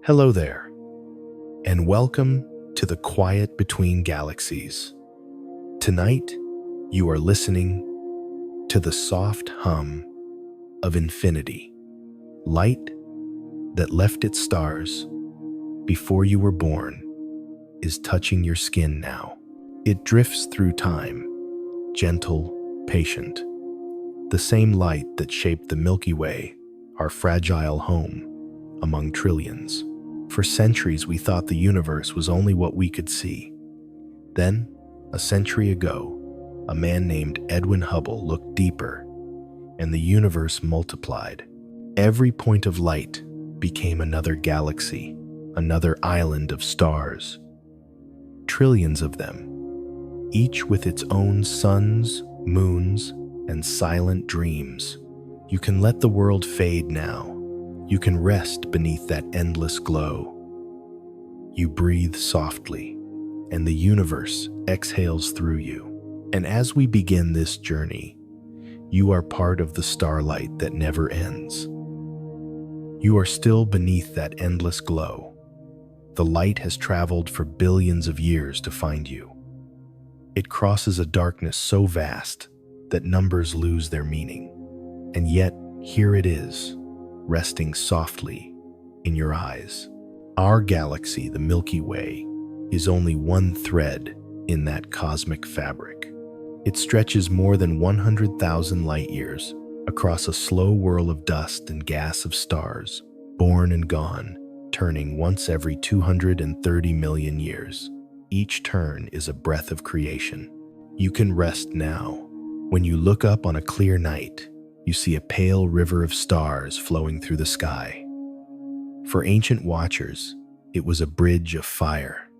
Hello there, and welcome to the Quiet Between Galaxies. Tonight, you are listening to the soft hum of infinity, light that left its stars before you were born is touching your skin now. It drifts through time, gentle, patient. The same light that shaped the Milky Way, our fragile home among trillions. For centuries, we thought the universe was only what we could see. Then, a century ago, a man named Edwin Hubble looked deeper, and the universe multiplied. Every point of light became another galaxy, another island of stars. Trillions of them, each with its own suns, moons, and silent dreams. You can let the world fade now. You can rest beneath that endless glow. You breathe softly, and the universe exhales through you. And as we begin this journey, you are part of the starlight that never ends. You are still beneath that endless glow. The light has traveled for billions of years to find you. It crosses a darkness so vast that numbers lose their meaning. And yet, here it is, resting softly in your eyes. Our galaxy, the Milky Way, is only one thread in that cosmic fabric. It stretches more than 100,000 light years across a slow whirl of dust and gas of stars, born and gone, turning once every 230 million years. Each turn is a breath of creation. You can rest now. When you look up on a clear night, you see a pale river of stars flowing through the sky. For ancient watchers, it was a bridge of fire,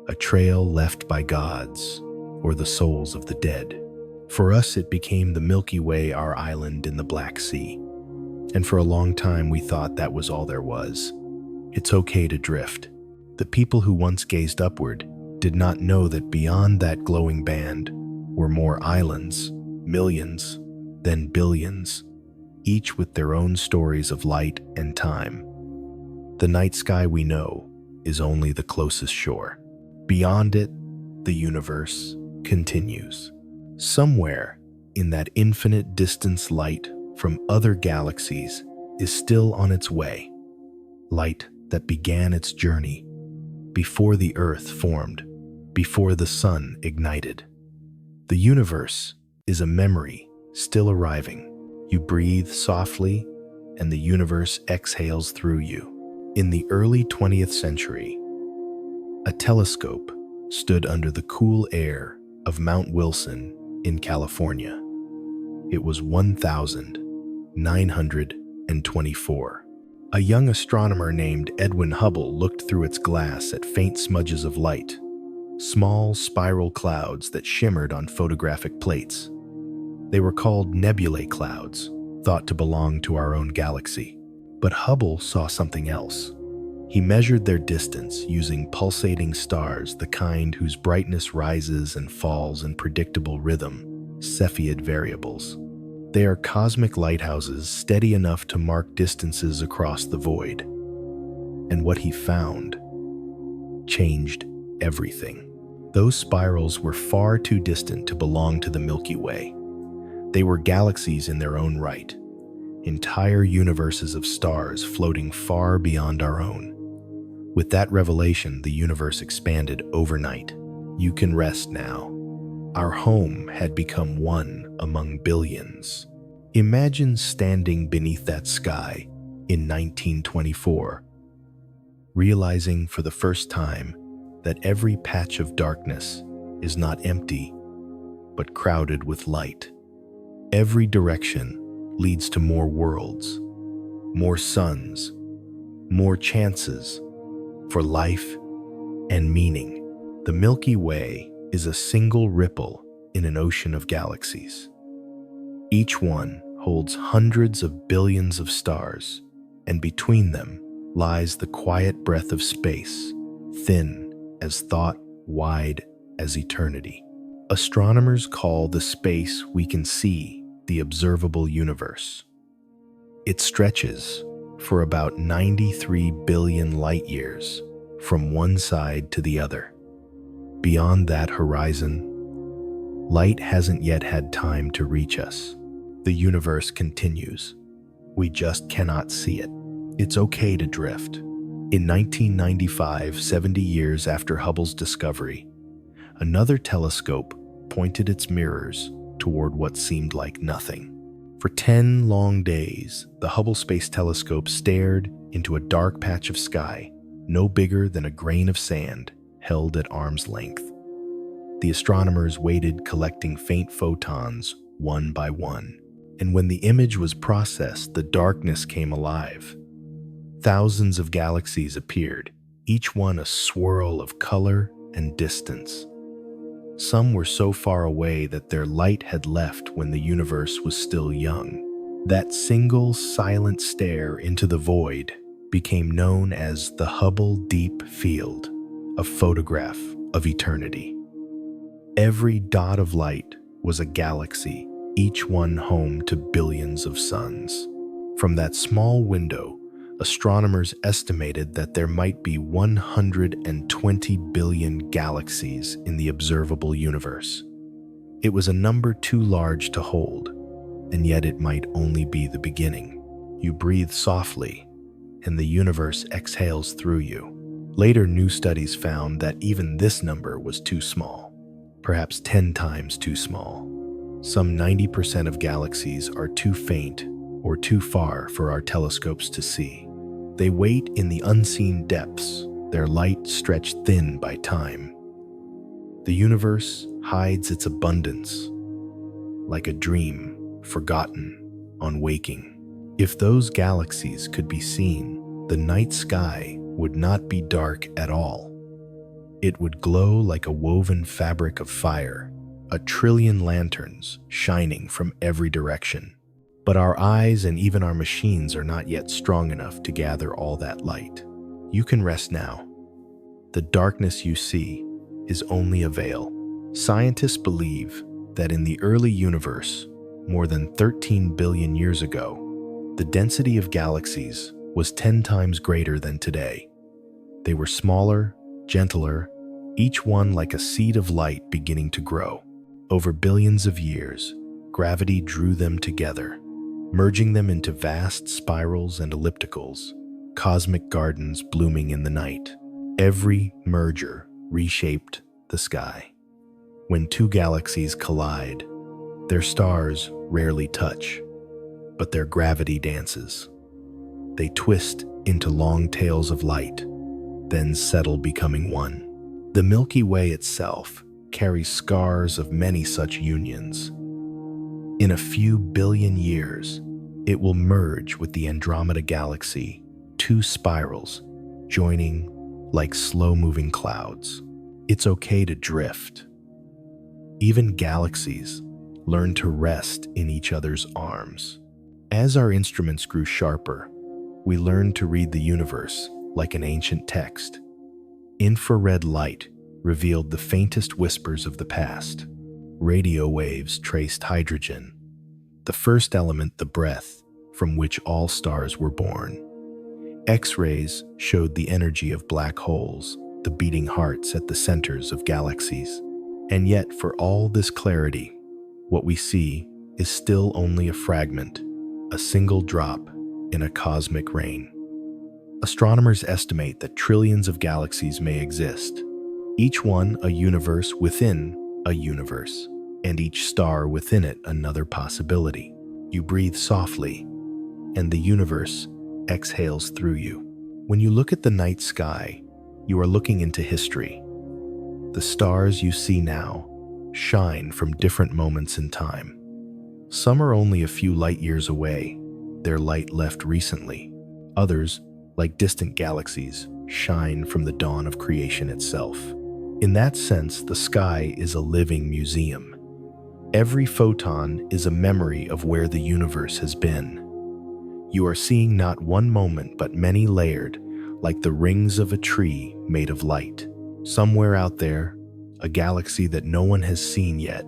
a trail left by gods or the souls of the dead. For us, it became the Milky Way, our island in the Black Sea. And for a long time, we thought that was all there was. It's okay to drift. The people who once gazed upward did not know that beyond that glowing band were more islands, millions, then billions, each with their own stories of light and time. The night sky we know is only the closest shore. Beyond it, the universe continues. Somewhere in that infinite distance, light from other galaxies is still on its way. Light that began its journey before the Earth formed, before the sun ignited. The universe is a memory still arriving. You breathe softly, and the universe exhales through you. In the early 20th century, a telescope stood under the cool air of Mount Wilson in California. It was 1924. A young astronomer named Edwin Hubble looked through its glass at faint smudges of light, small spiral clouds that shimmered on photographic plates. They were called nebulae clouds, thought to belong to our own galaxy. But Hubble saw something else. He measured their distance using pulsating stars, the kind whose brightness rises and falls in predictable rhythm, Cepheid variables. They are cosmic lighthouses steady enough to mark distances across the void. And what he found changed everything. Those spirals were far too distant to belong to the Milky Way. They were galaxies in their own right, entire universes of stars floating far beyond our own. With that revelation, the universe expanded overnight. You can rest now. Our home had become one among billions. Imagine standing beneath that sky in 1924, realizing for the first time that every patch of darkness is not empty, but crowded with light. Every direction leads to more worlds, more suns, more chances for life and meaning. The Milky Way is a single ripple in an ocean of galaxies. Each one holds hundreds of billions of stars, and between them lies the quiet breath of space, thin as thought, wide as eternity. Astronomers call the space we can see the observable universe. It stretches for about 93 billion light years from one side to the other. Beyond that horizon, light hasn't yet had time to reach us. The universe continues. We just cannot see it. It's okay to drift. In 1995, 70 years after Hubble's discovery, another telescope pointed its mirrors toward what seemed like nothing. For 10 long days, the Hubble Space Telescope stared into a dark patch of sky, no bigger than a grain of sand held at arm's length. The astronomers waited, collecting faint photons one by one. And when the image was processed, the darkness came alive. Thousands of galaxies appeared, each one a swirl of color and distance. Some were so far away that their light had left when the universe was still young. That single silent stare into the void became known as the Hubble Deep Field, a photograph of eternity. Every dot of light was a galaxy, each one home to billions of suns. From that small window, astronomers estimated that there might be 120 billion galaxies in the observable universe. It was a number too large to hold, and yet it might only be the beginning. You breathe softly, and the universe exhales through you. Later, new studies found that even this number was too small, perhaps 10 times too small. Some 90% of galaxies are too faint or too far for our telescopes to see. They wait in the unseen depths, their light stretched thin by time. The universe hides its abundance, like a dream forgotten on waking. If those galaxies could be seen, the night sky would not be dark at all. It would glow like a woven fabric of fire, a trillion lanterns shining from every direction. But our eyes and even our machines are not yet strong enough to gather all that light. You can rest now. The darkness you see is only a veil. Scientists believe that in the early universe, more than 13 billion years ago, the density of galaxies was 10 times greater than today. They were smaller, gentler, each one like a seed of light beginning to grow. Over billions of years, gravity drew them together, merging them into vast spirals and ellipticals, cosmic gardens blooming in the night. Every merger reshaped the sky. When two galaxies collide, their stars rarely touch, but their gravity dances. They twist into long tails of light, then settle, becoming one. The Milky Way itself carries scars of many such unions. In a few billion years, it will merge with the Andromeda Galaxy, two spirals joining like slow-moving clouds. It's okay to drift. Even galaxies learn to rest in each other's arms. As our instruments grew sharper, we learned to read the universe like an ancient text. Infrared light revealed the faintest whispers of the past. Radio waves traced hydrogen, the first element, the breath from which all stars were born. X-rays showed the energy of black holes, the beating hearts at the centers of galaxies. And yet, for all this clarity, what we see is still only a fragment, a single drop in a cosmic rain. Astronomers estimate that trillions of galaxies may exist, each one a universe within a universe, and each star within it another possibility. You breathe softly, and the universe exhales through you. When you look at the night sky, you are looking into history. The stars you see now shine from different moments in time. Some are only a few light years away, their light left recently. Others, like distant galaxies, shine from the dawn of creation itself. In that sense, the sky is a living museum. Every photon is a memory of where the universe has been. You are seeing not one moment, but many layered, like the rings of a tree made of light. Somewhere out there, a galaxy that no one has seen yet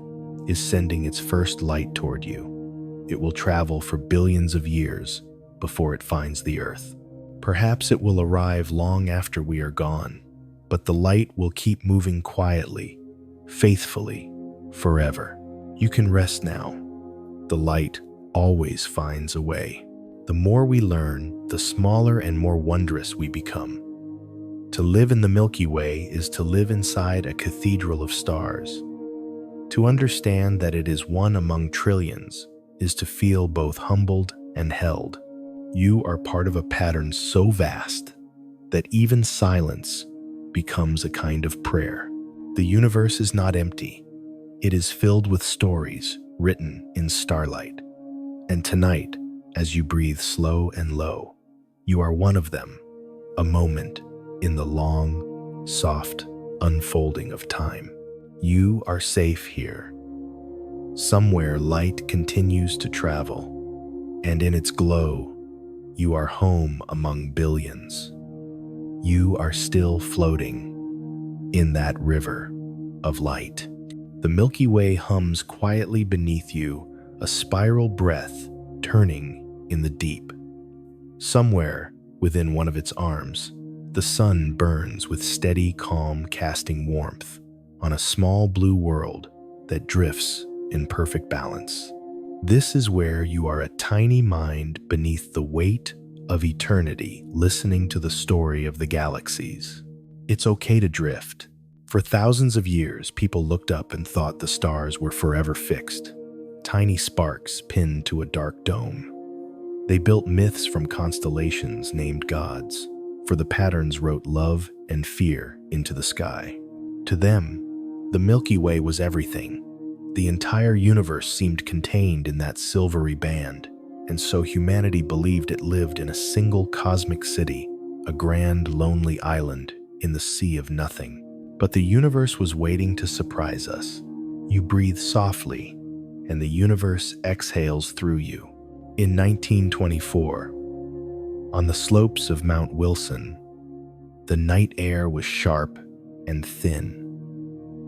is sending its first light toward you. It will travel for billions of years, before it finds the Earth. Perhaps it will arrive long after we are gone, but the light will keep moving quietly, faithfully, forever. You can rest now. The light always finds a way. The more we learn, the smaller and more wondrous we become. To live in the Milky Way is to live inside a cathedral of stars. To understand that it is one among trillions is to feel both humbled and held. You are part of a pattern so vast that even silence becomes a kind of prayer. The universe is not empty. It is filled with stories written in starlight. And tonight, as you breathe slow and low, you are one of them, a moment in the long, soft unfolding of time. You are safe here. Somewhere light continues to travel, and in its glow, you are home among billions. You are still floating in that river of light. The Milky Way hums quietly beneath you, a spiral breath turning in the deep. Somewhere within one of its arms, the sun burns with steady calm, casting warmth on a small blue world that drifts in perfect balance. This is where you are a tiny mind beneath the weight of eternity, listening to the story of the galaxies. It's okay to drift. For thousands of years, people looked up and thought the stars were forever fixed, tiny sparks pinned to a dark dome. They built myths from constellations named gods, for the patterns wrote love and fear into the sky. To them, the Milky Way was everything. The entire universe seemed contained in that silvery band, and so humanity believed it lived in a single cosmic city, a grand, lonely island in the sea of nothing. But the universe was waiting to surprise us. You breathe softly, and the universe exhales through you. In 1924, on the slopes of Mount Wilson, the night air was sharp and thin.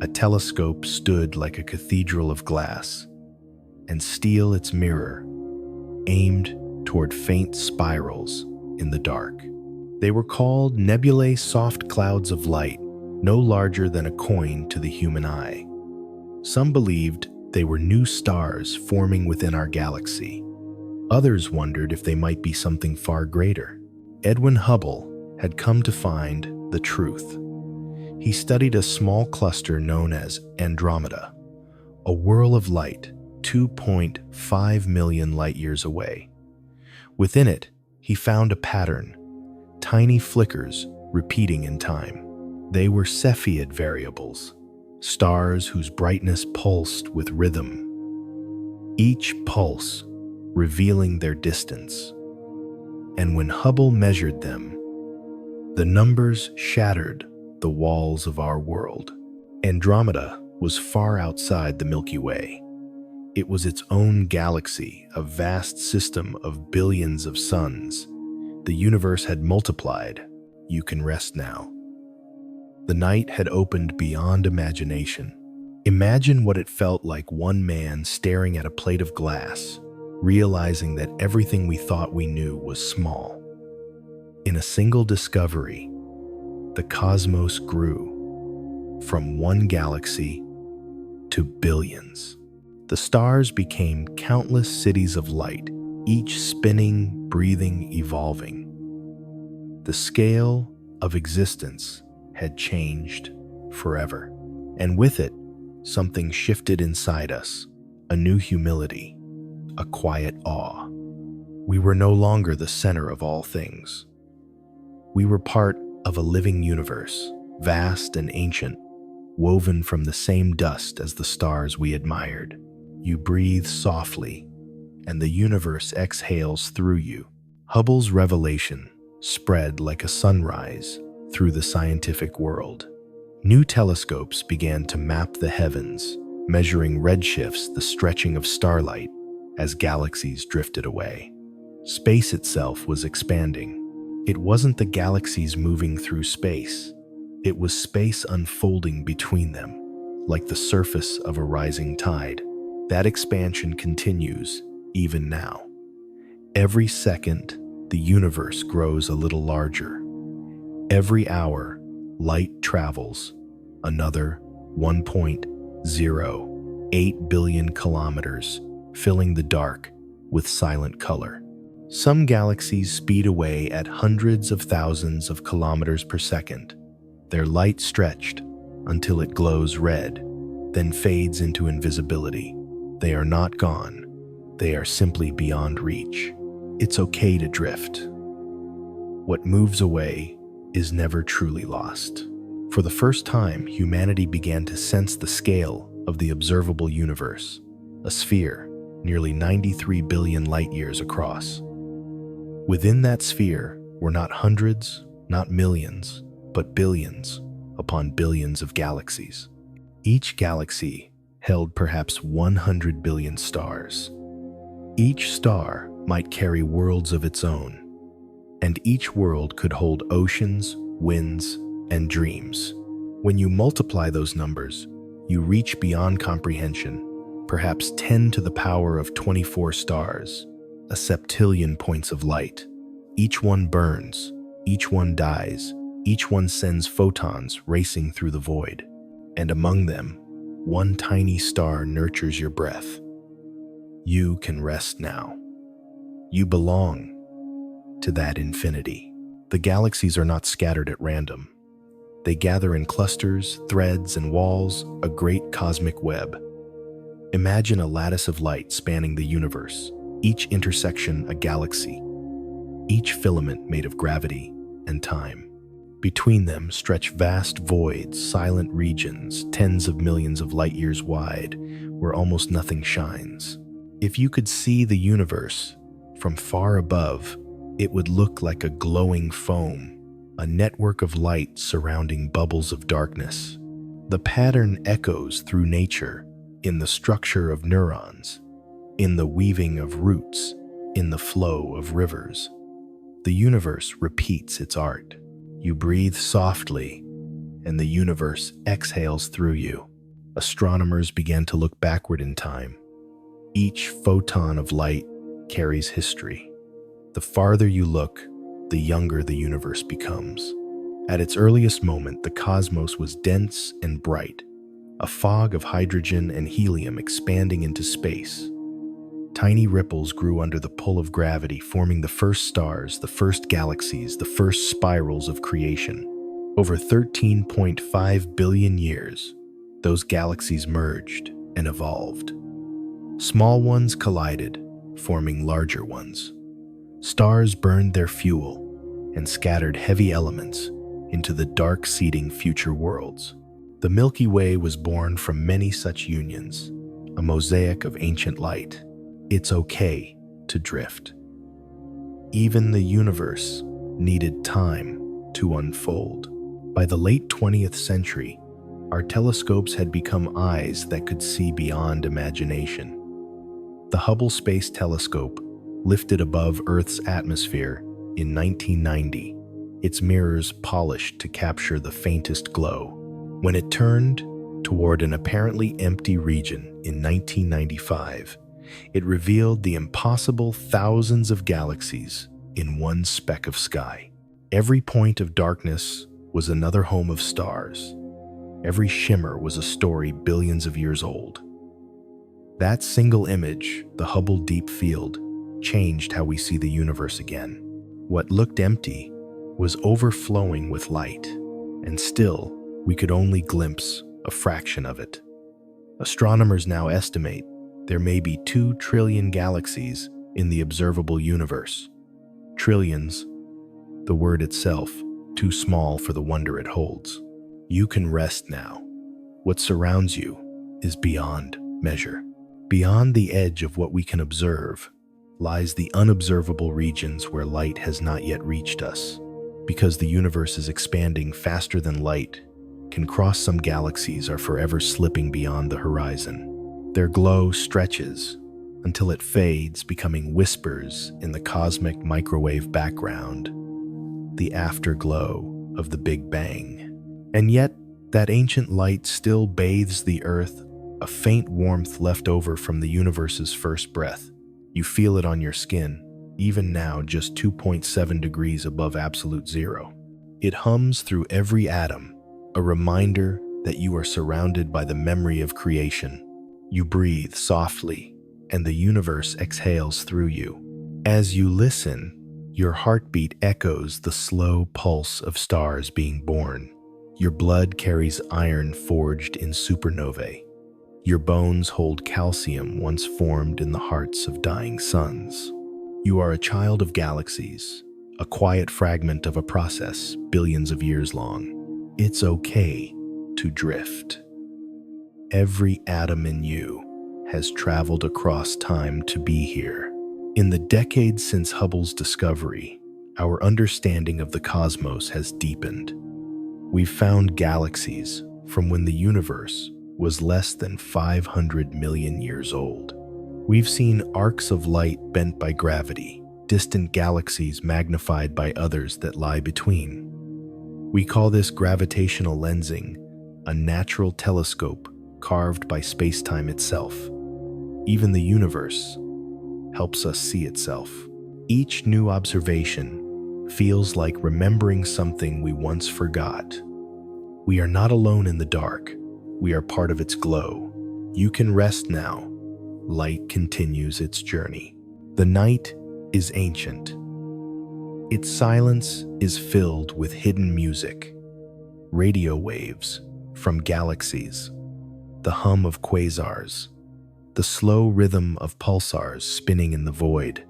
A telescope stood like a cathedral of glass, and steel its mirror, aimed toward faint spirals in the dark. They were called nebulae, soft clouds of light, no larger than a coin to the human eye. Some believed they were new stars forming within our galaxy. Others wondered if they might be something far greater. Edwin Hubble had come to find the truth. He studied a small cluster known as Andromeda, a whirl of light 2.5 million light-years away. Within it, he found a pattern, tiny flickers repeating in time. They were Cepheid variables, stars whose brightness pulsed with rhythm, each pulse revealing their distance. And when Hubble measured them, the numbers shattered the walls of our world. Andromeda was far outside the Milky Way. It was its own galaxy, a vast system of billions of suns. The universe had multiplied. You can rest now. The night had opened beyond imagination. Imagine what it felt like, one man staring at a plate of glass, realizing that everything we thought we knew was small. In a single discovery, the cosmos grew from one galaxy to billions. The stars became countless cities of light, each spinning, breathing, evolving. The scale of existence had changed forever, and with it, something shifted inside us, a new humility, a quiet awe. We were no longer the center of all things. We were part of a living universe, vast and ancient, woven from the same dust as the stars we admired. You breathe softly, and the universe exhales through you. Hubble's revelation spread like a sunrise through the scientific world. New telescopes began to map the heavens, measuring redshifts, the stretching of starlight as galaxies drifted away. Space itself was expanding. It wasn't the galaxies moving through space. It was space unfolding between them, like the surface of a rising tide. That expansion continues even now. Every second, the universe grows a little larger. Every hour, light travels another 1.08 billion kilometers, filling the dark with silent color. Some galaxies speed away at hundreds of thousands of kilometers per second, their light stretched until it glows red, then fades into invisibility. They are not gone. They are simply beyond reach. It's okay to drift. What moves away is never truly lost. For the first time, humanity began to sense the scale of the observable universe, a sphere nearly 93 billion light-years across. Within that sphere were not hundreds, not millions, but billions upon billions of galaxies. Each galaxy held perhaps 100 billion stars. Each star might carry worlds of its own, and each world could hold oceans, winds, and dreams. When you multiply those numbers, you reach beyond comprehension, perhaps 10 to the power of 24 stars, a septillion points of light. Each one burns, each one dies, each one sends photons racing through the void. And among them, one tiny star nurtures your breath. You can rest now. You belong to that infinity. The galaxies are not scattered at random. They gather in clusters, threads, and walls, a great cosmic web. Imagine a lattice of light spanning the universe, each intersection a galaxy, each filament made of gravity and time. Between them stretch vast voids, silent regions, tens of millions of light-years wide, where almost nothing shines. If you could see the universe from far above, it would look like a glowing foam, a network of light surrounding bubbles of darkness. The pattern echoes through nature, in the structure of neurons, in the weaving of roots, in the flow of rivers. The universe repeats its art. You breathe softly, and the universe exhales through you. Astronomers began to look backward in time. Each photon of light carries history. The farther you look, the younger the universe becomes. At its earliest moment, the cosmos was dense and bright, a fog of hydrogen and helium expanding into space. Tiny ripples grew under the pull of gravity, forming the first stars, the first galaxies, the first spirals of creation. Over 13.5 billion years, those galaxies merged and evolved. Small ones collided, forming larger ones. Stars burned their fuel and scattered heavy elements into the dark seeding future worlds. The Milky Way was born from many such unions, a mosaic of ancient light. It's okay to drift. Even the universe needed time to unfold. By the late 20th century, our telescopes had become eyes that could see beyond imagination. The Hubble Space Telescope lifted above Earth's atmosphere in 1990, its mirrors polished to capture the faintest glow. When it turned toward an apparently empty region in 1995, it revealed the impossible thousands of galaxies in one speck of sky. Every point of darkness was another home of stars. Every shimmer was a story billions of years old. That single image, the Hubble Deep Field, changed how we see the universe again. What looked empty was overflowing with light, and still, we could only glimpse a fraction of it. Astronomers now estimate there may be 2 trillion galaxies in the observable universe. Trillions, the word itself, too small for the wonder it holds. You can rest now. What surrounds you is beyond measure. Beyond the edge of what we can observe lies the unobservable regions where light has not yet reached us. Because the universe is expanding faster than light can cross, some galaxies are forever slipping beyond the horizon. Their glow stretches until it fades, becoming whispers in the cosmic microwave background, the afterglow of the Big Bang. And yet, that ancient light still bathes the Earth, a faint warmth left over from the universe's first breath. You feel it on your skin, even now just 2.7 degrees above absolute zero. It hums through every atom, a reminder that you are surrounded by the memory of creation. You breathe softly, and the universe exhales through you. As you listen, your heartbeat echoes the slow pulse of stars being born. Your blood carries iron forged in supernovae. Your bones hold calcium once formed in the hearts of dying suns. You are a child of galaxies, a quiet fragment of a process billions of years long. It's okay to drift. Every atom in you has traveled across time to be here. In the decades since Hubble's discovery, our understanding of the cosmos has deepened. We've found galaxies from when the universe was less than 500 million years old. We've seen arcs of light bent by gravity, distant galaxies magnified by others that lie between. We call this gravitational lensing, a natural telescope carved by space-time itself. Even the universe helps us see itself. Each new observation feels like remembering something we once forgot. We are not alone in the dark. We are part of its glow. You can rest now. Light continues its journey. The night is ancient. Its silence is filled with hidden music, radio waves from galaxies, the hum of quasars, the slow rhythm of pulsars spinning in the void.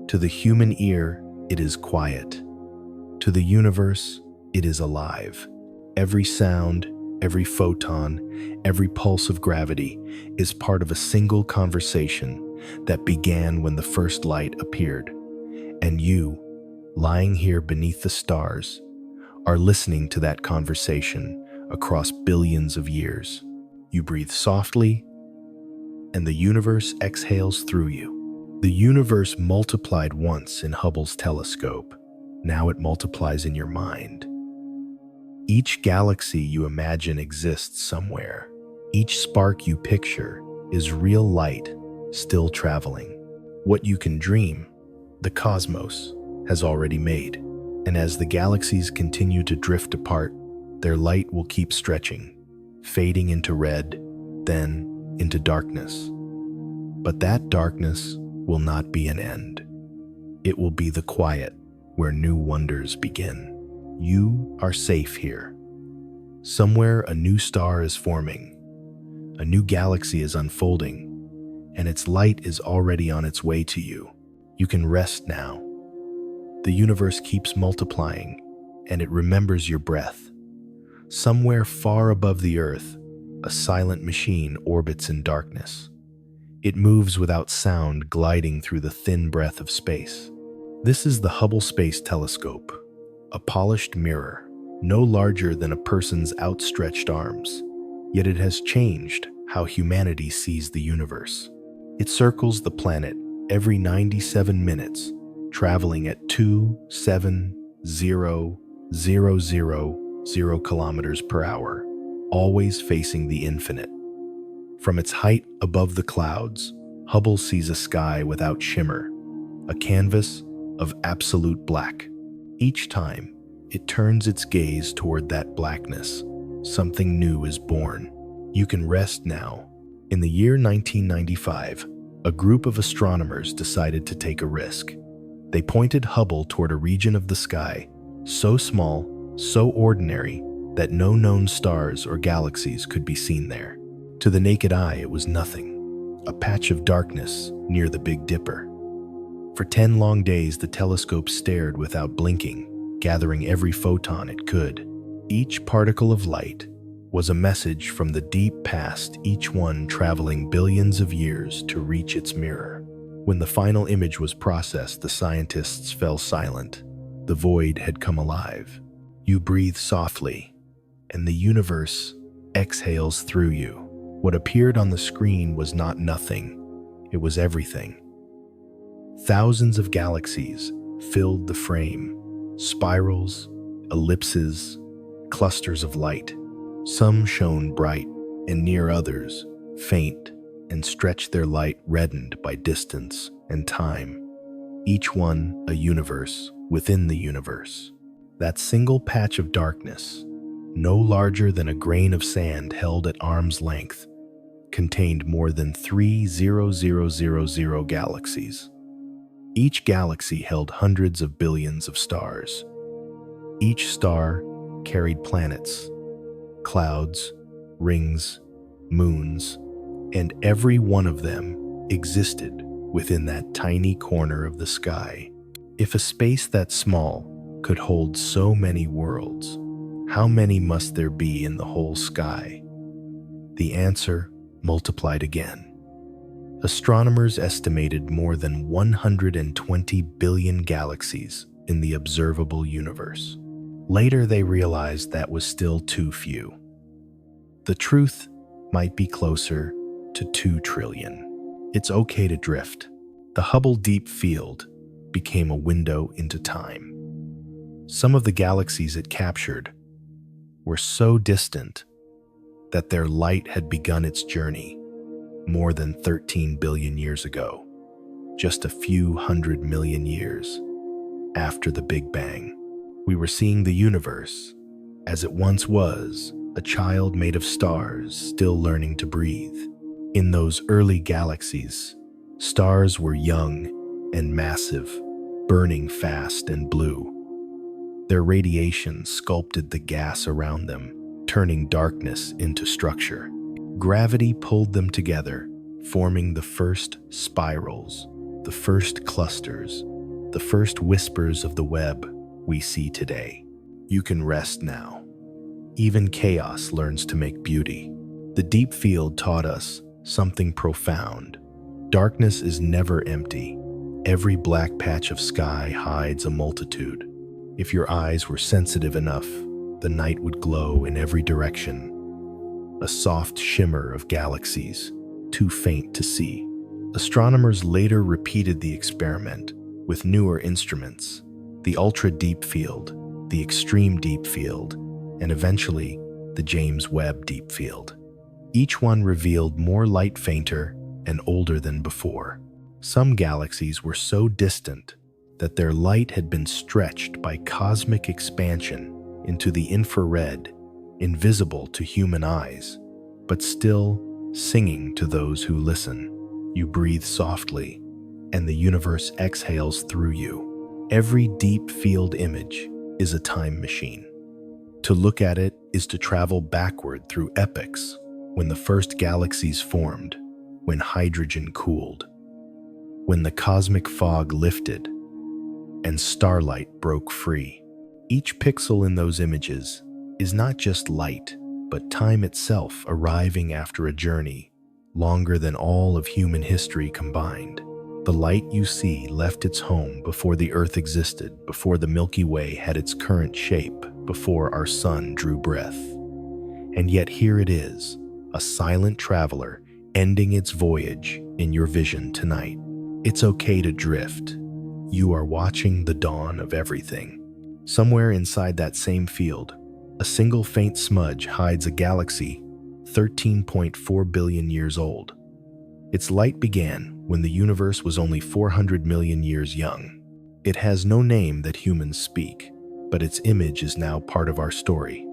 To the human ear, it is quiet. To the universe, it is alive. Every sound, every photon, every pulse of gravity is part of a single conversation that began when the first light appeared. And you, lying here beneath the stars, are listening to that conversation across billions of years. You breathe softly, and the universe exhales through you. The universe multiplied once in Hubble's telescope. Now it multiplies in your mind. Each galaxy you imagine exists somewhere. Each spark you picture is real light still traveling. What you can dream, the cosmos has already made. And as the galaxies continue to drift apart, their light will keep stretching, fading into red, then into darkness. But that darkness will not be an end. It will be the quiet where new wonders begin. You are safe here. Somewhere a new star is forming, a new galaxy is unfolding, and its light is already on its way to you. You can rest now. The universe keeps multiplying, and it remembers your breath. Somewhere far above the Earth, a silent machine orbits in darkness. It moves without sound, gliding through the thin breath of space. This is the Hubble Space Telescope, a polished mirror, no larger than a person's outstretched arms. Yet it has changed how humanity sees the universe. It circles the planet every 97 minutes, traveling at 270,000 kilometers per hour, always facing the infinite. From its height above the clouds, Hubble sees a sky without shimmer, a canvas of absolute black. Each time it turns its gaze toward that blackness, something new is born. You can rest now. In the year 1995, a group of astronomers decided to take a risk. They pointed Hubble toward a region of the sky so small, so ordinary, that no known stars or galaxies could be seen there. To the naked eye, it was nothing, a patch of darkness near the Big Dipper. For 10 long days, the telescope stared without blinking, gathering every photon it could. Each particle of light was a message from the deep past, each one traveling billions of years to reach its mirror. When the final image was processed, the scientists fell silent. The void had come alive. You breathe softly, and the universe exhales through you. What appeared on the screen was not nothing, it was everything. Thousands of galaxies filled the frame, spirals, ellipses, clusters of light. Some shone bright, and near others, faint, and stretched their light reddened by distance and time. each one a universe within the universe. That single patch of darkness, no larger than a grain of sand held at arm's length, contained more than 3,000 galaxies. Each galaxy held hundreds of billions of stars. Each star carried planets, clouds, rings, moons, and every one of them existed within that tiny corner of the sky. If a space that small could hold so many worlds, how many must there be in the whole sky? The answer multiplied again. Astronomers estimated more than 120 billion galaxies in the observable universe. Later, they realized that was still too few. The truth might be closer to 2 trillion. It's okay to drift. The Hubble Deep Field became a window into time. Some of the galaxies it captured were so distant that their light had begun its journey more than 13 billion years ago, just a few 100 million years after the Big Bang. We were seeing the universe as it once was, a child made of stars still learning to breathe. In those early galaxies, stars were young and massive, burning fast and blue. Their radiation sculpted the gas around them, turning darkness into structure. Gravity pulled them together, forming the first spirals, the first clusters, the first whispers of the web we see today. You can rest now. Even chaos learns to make beauty. The deep field taught us something profound. Darkness is never empty. Every black patch of sky hides a multitude. If your eyes were sensitive enough, the night would glow in every direction. A soft shimmer of galaxies, too faint to see. Astronomers later repeated the experiment with newer instruments, the ultra-deep field, the extreme deep field, and eventually the James Webb Deep Field. Each one revealed more light, fainter and older than before. Some galaxies were so distant that their light had been stretched by cosmic expansion into the infrared, invisible to human eyes, but still singing to those who listen. You breathe softly, and the universe exhales through you. Every deep field image is a time machine. To look at it is to travel backward through epochs, when the first galaxies formed, when hydrogen cooled, when the cosmic fog lifted, and starlight broke free. Each pixel in those images is not just light, but time itself arriving after a journey longer than all of human history combined. The light you see left its home before the Earth existed, before the Milky Way had its current shape, before our sun drew breath. And yet here it is, a silent traveler ending its voyage in your vision tonight. It's okay to drift. You are watching the dawn of everything. Somewhere inside that same field, a single faint smudge hides a galaxy 13.4 billion years old. Its light began when the universe was only 400 million years young. It has no name that humans speak, but its image is now part of our story.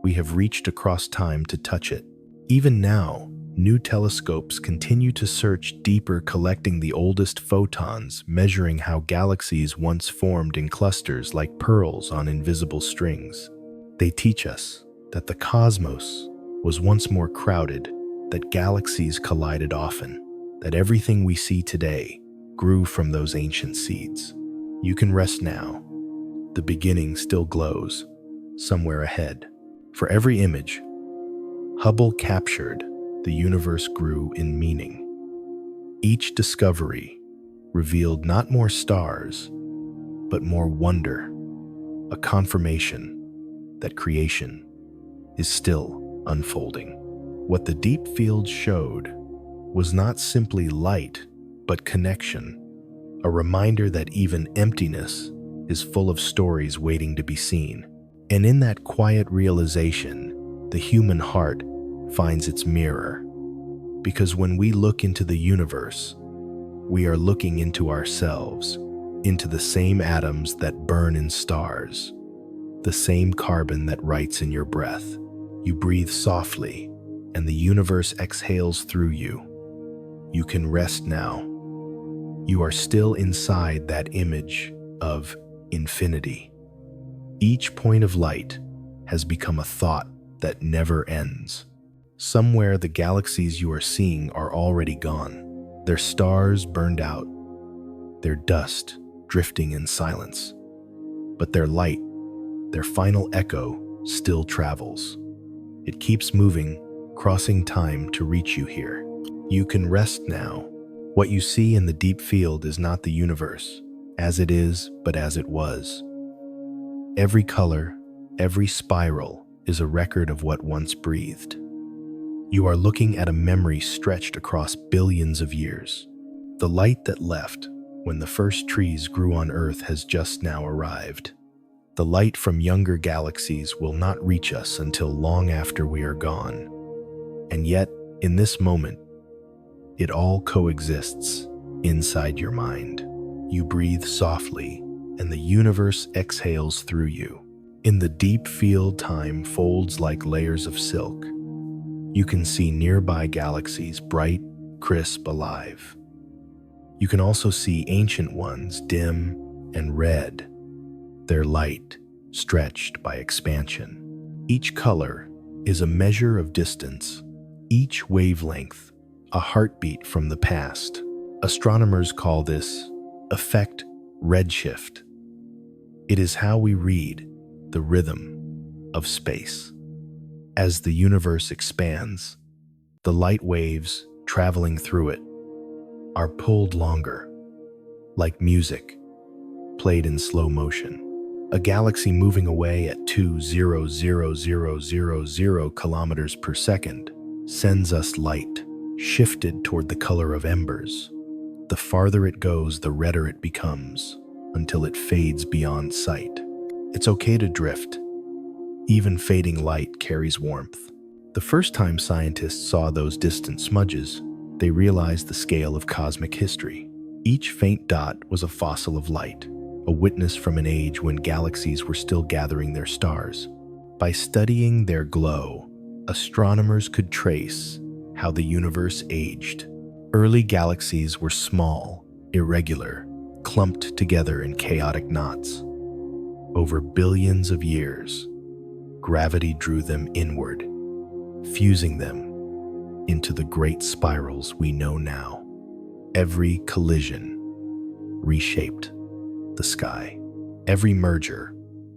We have reached across time to touch it. Even now, new telescopes continue to search deeper, collecting the oldest photons, measuring how galaxies once formed in clusters like pearls on invisible strings. They teach us that the cosmos was once more crowded, that galaxies collided often, that everything we see today grew from those ancient seeds. You can rest now. The beginning still glows, somewhere ahead. For every image Hubble captured, the universe grew in meaning. Each discovery revealed not more stars, but more wonder, a confirmation that creation is still unfolding. What the deep field showed was not simply light, but connection, a reminder that even emptiness is full of stories waiting to be seen. And in that quiet realization, the human heart finds its mirror. Because when we look into the universe, we are looking into ourselves, into the same atoms that burn in stars, the same carbon that writes in your breath. You breathe softly, and the universe exhales through you. You can rest now. You are still inside that image of infinity. Each point of light has become a thought that never ends. Somewhere the galaxies you are seeing are already gone, their stars burned out, their dust drifting in silence. But their light, their final echo, still travels. It keeps moving, crossing time to reach you here. You can rest now. What you see in the deep field is not the universe, as it is, but as it was. Every color, every spiral is a record of what once breathed. You are looking at a memory stretched across billions of years. The light that left when the first trees grew on Earth has just now arrived. The light from younger galaxies will not reach us until long after we are gone. And yet, in this moment, it all coexists inside your mind. You breathe softly, and the universe exhales through you. In the deep field, time folds like layers of silk. You can see nearby galaxies, bright, crisp, alive. You can also see ancient ones, dim and red, their light stretched by expansion. Each color is a measure of distance, each wavelength a heartbeat from the past. Astronomers call this effect redshift. It is how we read the rhythm of space. As the universe expands, the light waves traveling through it are pulled longer, like music played in slow motion. A galaxy moving away at 2,000,000 kilometers per second sends us light, shifted toward the color of embers. The farther it goes, the redder it becomes, until it fades beyond sight. It's okay to drift. Even fading light carries warmth. The first time scientists saw those distant smudges, they realized the scale of cosmic history. Each faint dot was a fossil of light, a witness from an age when galaxies were still gathering their stars. By studying their glow, astronomers could trace how the universe aged. Early galaxies were small, irregular, clumped together in chaotic knots. Over billions of years, gravity drew them inward, fusing them into the great spirals we know now. Every collision reshaped the sky. Every merger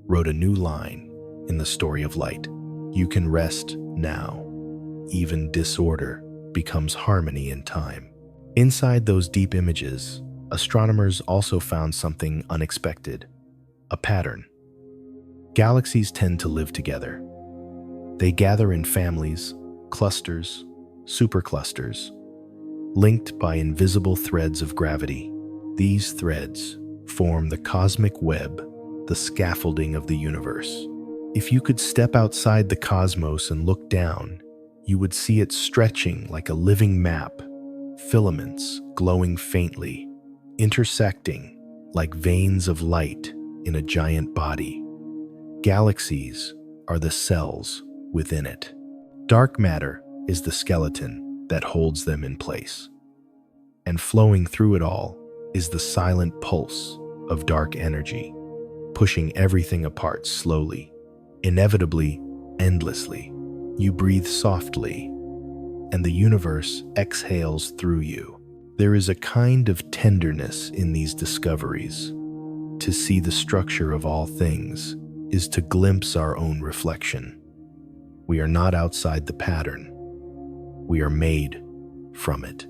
wrote a new line in the story of light. You can rest now. Even disorder becomes harmony in time. Inside those deep images, astronomers also found something unexpected, a pattern. Galaxies tend to live together. They gather in families, clusters, superclusters, linked by invisible threads of gravity. These threads form the cosmic web, the scaffolding of the universe. If you could step outside the cosmos and look down, you would see it stretching like a living map, filaments glowing faintly, intersecting like veins of light in a giant body. Galaxies are the cells within it. Dark matter is the skeleton that holds them in place. And flowing through it all is the silent pulse of dark energy, pushing everything apart slowly, inevitably, endlessly. You breathe softly, and the universe exhales through you. There is a kind of tenderness in these discoveries. To see the structure of all things is to glimpse our own reflection. We are not outside the pattern. We are made from it.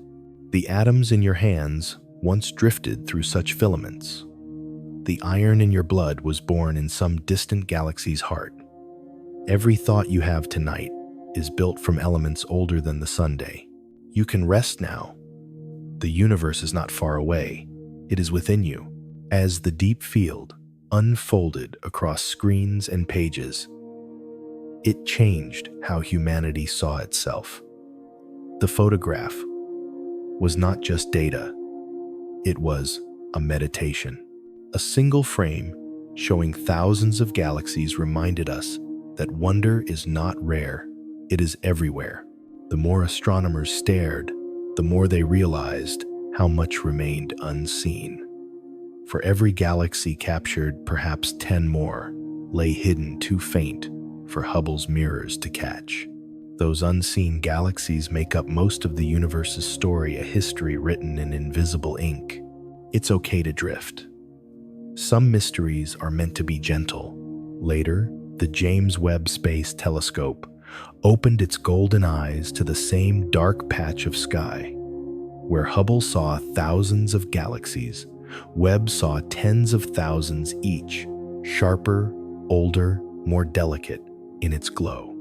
The atoms in your hands once drifted through such filaments. The iron in your blood was born in some distant galaxy's heart. Every thought you have tonight is built from elements older than the Sunday. You can rest now. The universe is not far away. It is within you. As the deep field unfolded across screens and pages, it changed how humanity saw itself. The photograph was not just data. It was a meditation. A single frame showing thousands of galaxies reminded us that wonder is not rare, it is everywhere. The more astronomers stared, the more they realized how much remained unseen. For every galaxy captured, perhaps 10 more lay hidden too faint for Hubble's mirrors to catch. Those unseen galaxies make up most of the universe's story, a history written in invisible ink. It's okay to drift. Some mysteries are meant to be gentle. Later, the James Webb Space Telescope opened its golden eyes to the same dark patch of sky. Where Hubble saw thousands of galaxies, Webb saw tens of thousands each, sharper, older, more delicate in its glow.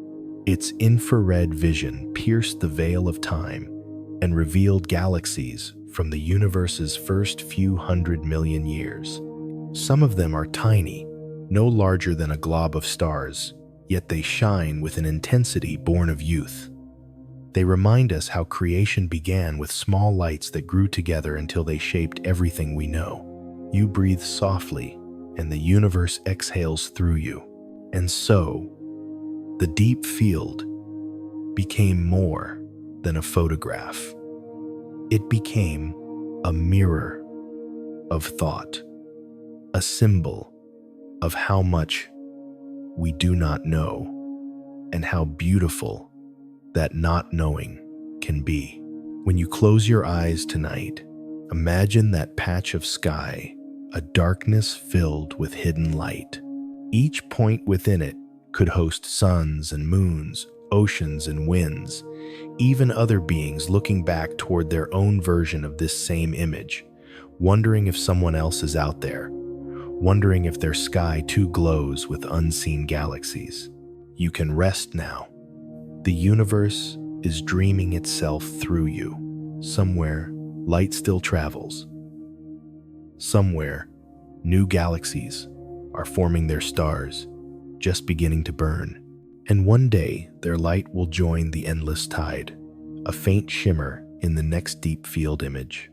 Its infrared vision pierced the veil of time and revealed galaxies from the universe's first few 100 million years. Some of them are tiny, no larger than a glob of stars, yet they shine with an intensity born of youth. They remind us how creation began with small lights that grew together until they shaped everything we know. You breathe softly, and the universe exhales through you. And so, the deep field became more than a photograph. It became a mirror of thought, a symbol of how much we do not know and how beautiful that not knowing can be. When you close your eyes tonight, imagine that patch of sky, a darkness filled with hidden light. Each point within it could host suns and moons, oceans and winds, even other beings looking back toward their own version of this same image, wondering if someone else is out there, wondering if their sky too glows with unseen galaxies. You can rest now. The universe is dreaming itself through you. Somewhere, light still travels. Somewhere, new galaxies are forming their stars, just beginning to burn. And one day, their light will join the endless tide, a faint shimmer in the next deep field image,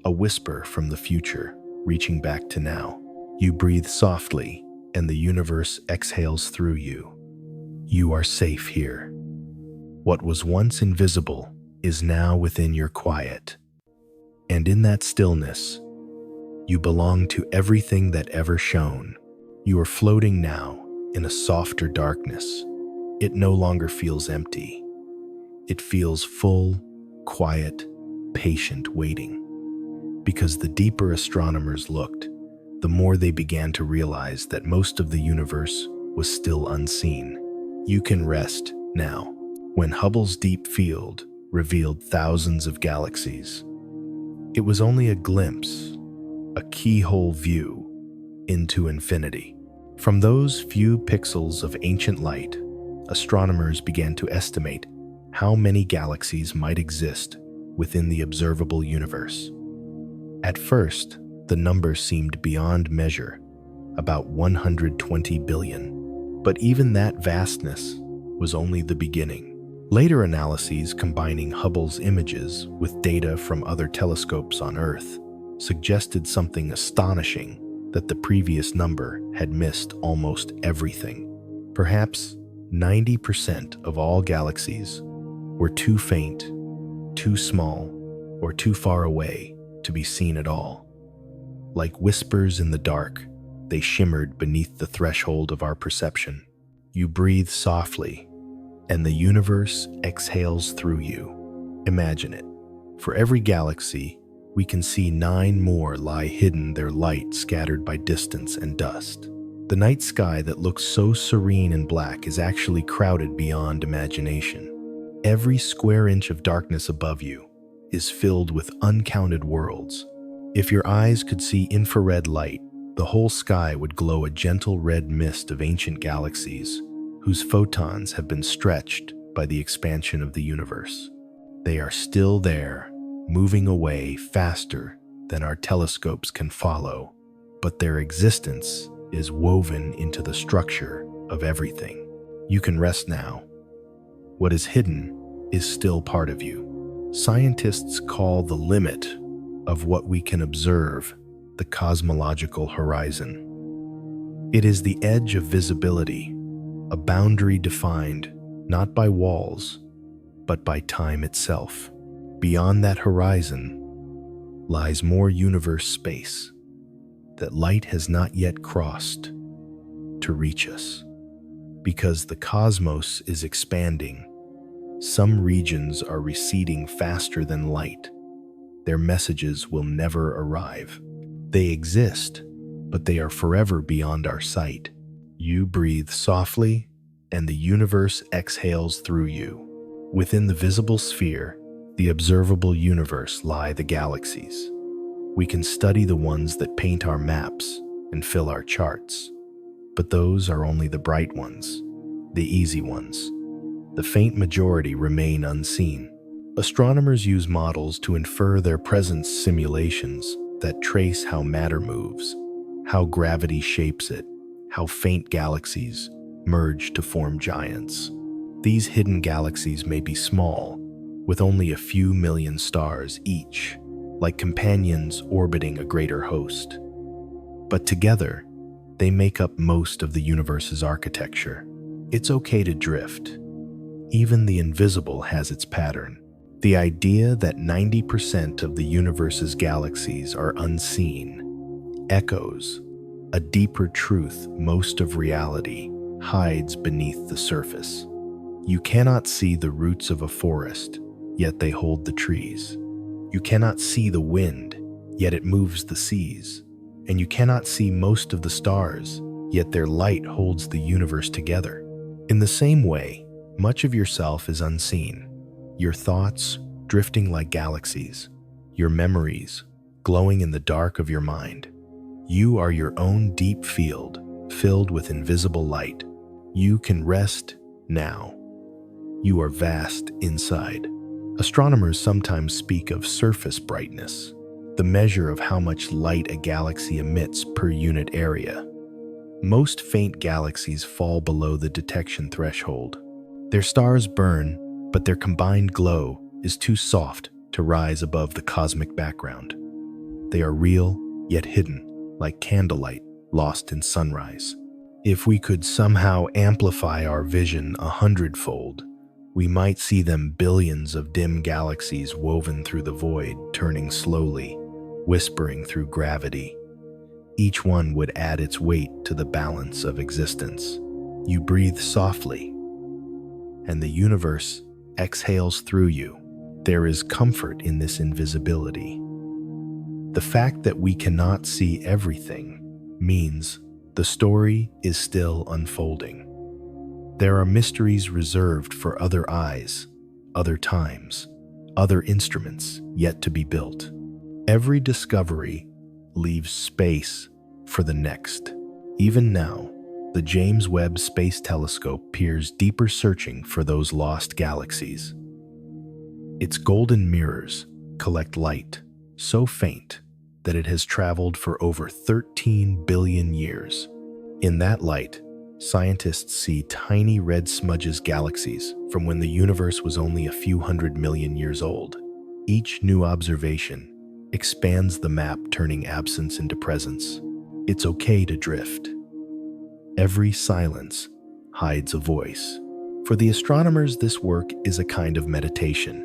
a whisper from the future reaching back to now. You breathe softly, and the universe exhales through you. You are safe here. What was once invisible is now within your quiet. And in that stillness, you belong to everything that ever shone. You are floating now in a softer darkness. It no longer feels empty. It feels full, quiet, patient waiting. Because the deeper astronomers looked, the more they began to realize that most of the universe was still unseen. You can rest now. When Hubble's deep field revealed thousands of galaxies, it was only a glimpse, a keyhole view into infinity. From those few pixels of ancient light, astronomers began to estimate how many galaxies might exist within the observable universe. At first, the number seemed beyond measure, about 120 billion. But even that vastness was only the beginning. Later analyses combining Hubble's images with data from other telescopes on Earth suggested something astonishing, that the previous number had missed almost everything. Perhaps 90% of all galaxies were too faint, too small, or too far away to be seen at all. Like whispers in the dark, they shimmered beneath the threshold of our perception. You breathe softly, and the universe exhales through you. Imagine it. For every galaxy, we can see 9 more lie hidden, their light scattered by distance and dust. The night sky that looks so serene and black is actually crowded beyond imagination. Every square inch of darkness above you is filled with uncounted worlds. If your eyes could see infrared light, the whole sky would glow a gentle red mist of ancient galaxies whose photons have been stretched by the expansion of the universe. They are still there, moving away faster than our telescopes can follow, but their existence is woven into the structure of everything. You can rest now. What is hidden is still part of you. Scientists call the limit of what we can observe the cosmological horizon. It is the edge of visibility, a boundary defined not by walls, but by time itself. Beyond that horizon lies more universe space that light has not yet crossed to reach us. Because the cosmos is expanding, some regions are receding faster than light. Their messages will never arrive. They exist, but they are forever beyond our sight. You breathe softly, and the universe exhales through you. Within the visible sphere, the observable universe, lie the galaxies. We can study the ones that paint our maps and fill our charts. But those are only the bright ones, the easy ones. The faint majority remain unseen. Astronomers use models to infer their presence, simulations that trace how matter moves, how gravity shapes it, how faint galaxies merge to form giants. These hidden galaxies may be small, with only a few million stars each, like companions orbiting a greater host. But together, they make up most of the universe's architecture. It's okay to drift. Even the invisible has its pattern. The idea that 90% of the universe's galaxies are unseen echoes a deeper truth. Most of reality hides beneath the surface. You cannot see the roots of a forest, yet they hold the trees. You cannot see the wind, yet it moves the seas. And you cannot see most of the stars, yet their light holds the universe together. In the same way, much of yourself is unseen. Your thoughts drifting like galaxies, your memories glowing in the dark of your mind. You are your own deep field, filled with invisible light. You can rest now. You are vast inside. Astronomers sometimes speak of surface brightness, the measure of how much light a galaxy emits per unit area. Most faint galaxies fall below the detection threshold. Their stars burn, but their combined glow is too soft to rise above the cosmic background. They are real, yet hidden, like candlelight lost in sunrise. If we could somehow amplify our vision 100-fold, we might see them, billions of dim galaxies woven through the void, turning slowly, whispering through gravity. Each one would add its weight to the balance of existence. You breathe softly, and the universe exhales through you. There is comfort in this invisibility. The fact that we cannot see everything means the story is still unfolding. There are mysteries reserved for other eyes, other times, other instruments yet to be built. Every discovery leaves space for the next. Even now, the James Webb Space Telescope peers deeper, searching for those lost galaxies. Its golden mirrors collect light so faint that it has traveled for over 13 billion years. In that light, scientists see tiny red smudges, galaxies from when the universe was only a few 100 million years old. Each new observation expands the map, turning absence into presence. It's okay to drift. Every silence hides a voice. For the astronomers, this work is a kind of meditation.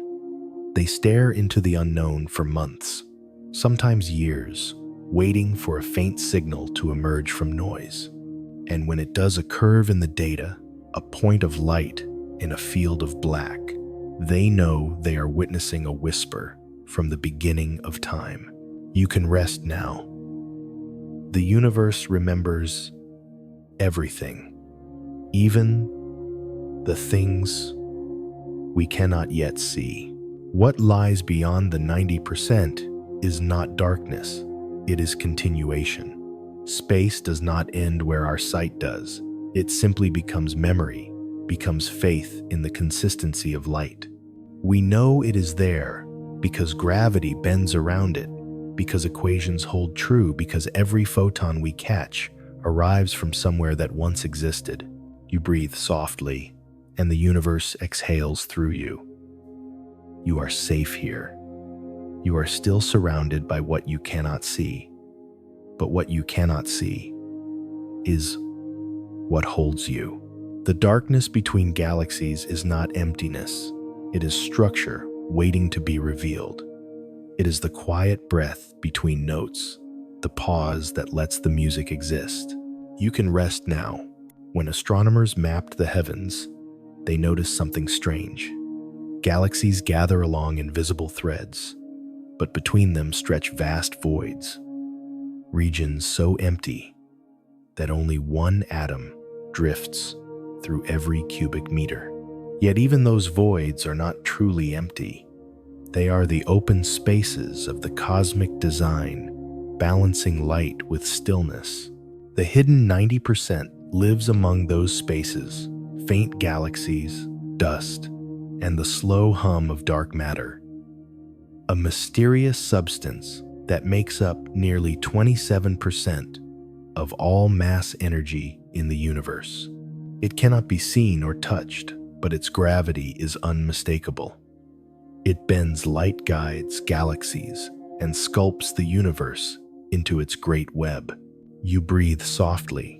They stare into the unknown for months, sometimes years, waiting for a faint signal to emerge from noise. And when it does, a curve in the data, a point of light in a field of black, they know they are witnessing a whisper from the beginning of time. You can rest now. The universe remembers everything, even the things we cannot yet see. What lies beyond the 90% is not darkness, it is continuation. Space does not end where our sight does. It simply becomes memory, becomes faith in the consistency of light. We know it is there because gravity bends around it, because equations hold true, because every photon we catch arrives from somewhere that once existed. You breathe softly, and the universe exhales through you. You are safe here. You are still surrounded by what you cannot see, But what you cannot see is what holds you. The darkness between galaxies is not emptiness. It is structure waiting to be revealed. It is the quiet breath between notes, the pause that lets the music exist. You can rest now. When astronomers mapped the heavens, they noticed something strange. Galaxies gather along invisible threads, but between them stretch vast voids, regions so empty that only one atom drifts through every cubic meter. Yet even those voids are not truly empty. They are the open spaces of the cosmic design, balancing light with stillness. The hidden 90% lives among those spaces, faint galaxies, dust, and the slow hum of dark matter, a mysterious substance that makes up nearly 27% of all mass energy in the universe. It cannot be seen or touched, but its gravity is unmistakable. It bends light, guides galaxies, and sculpts the universe into its great web. You breathe softly,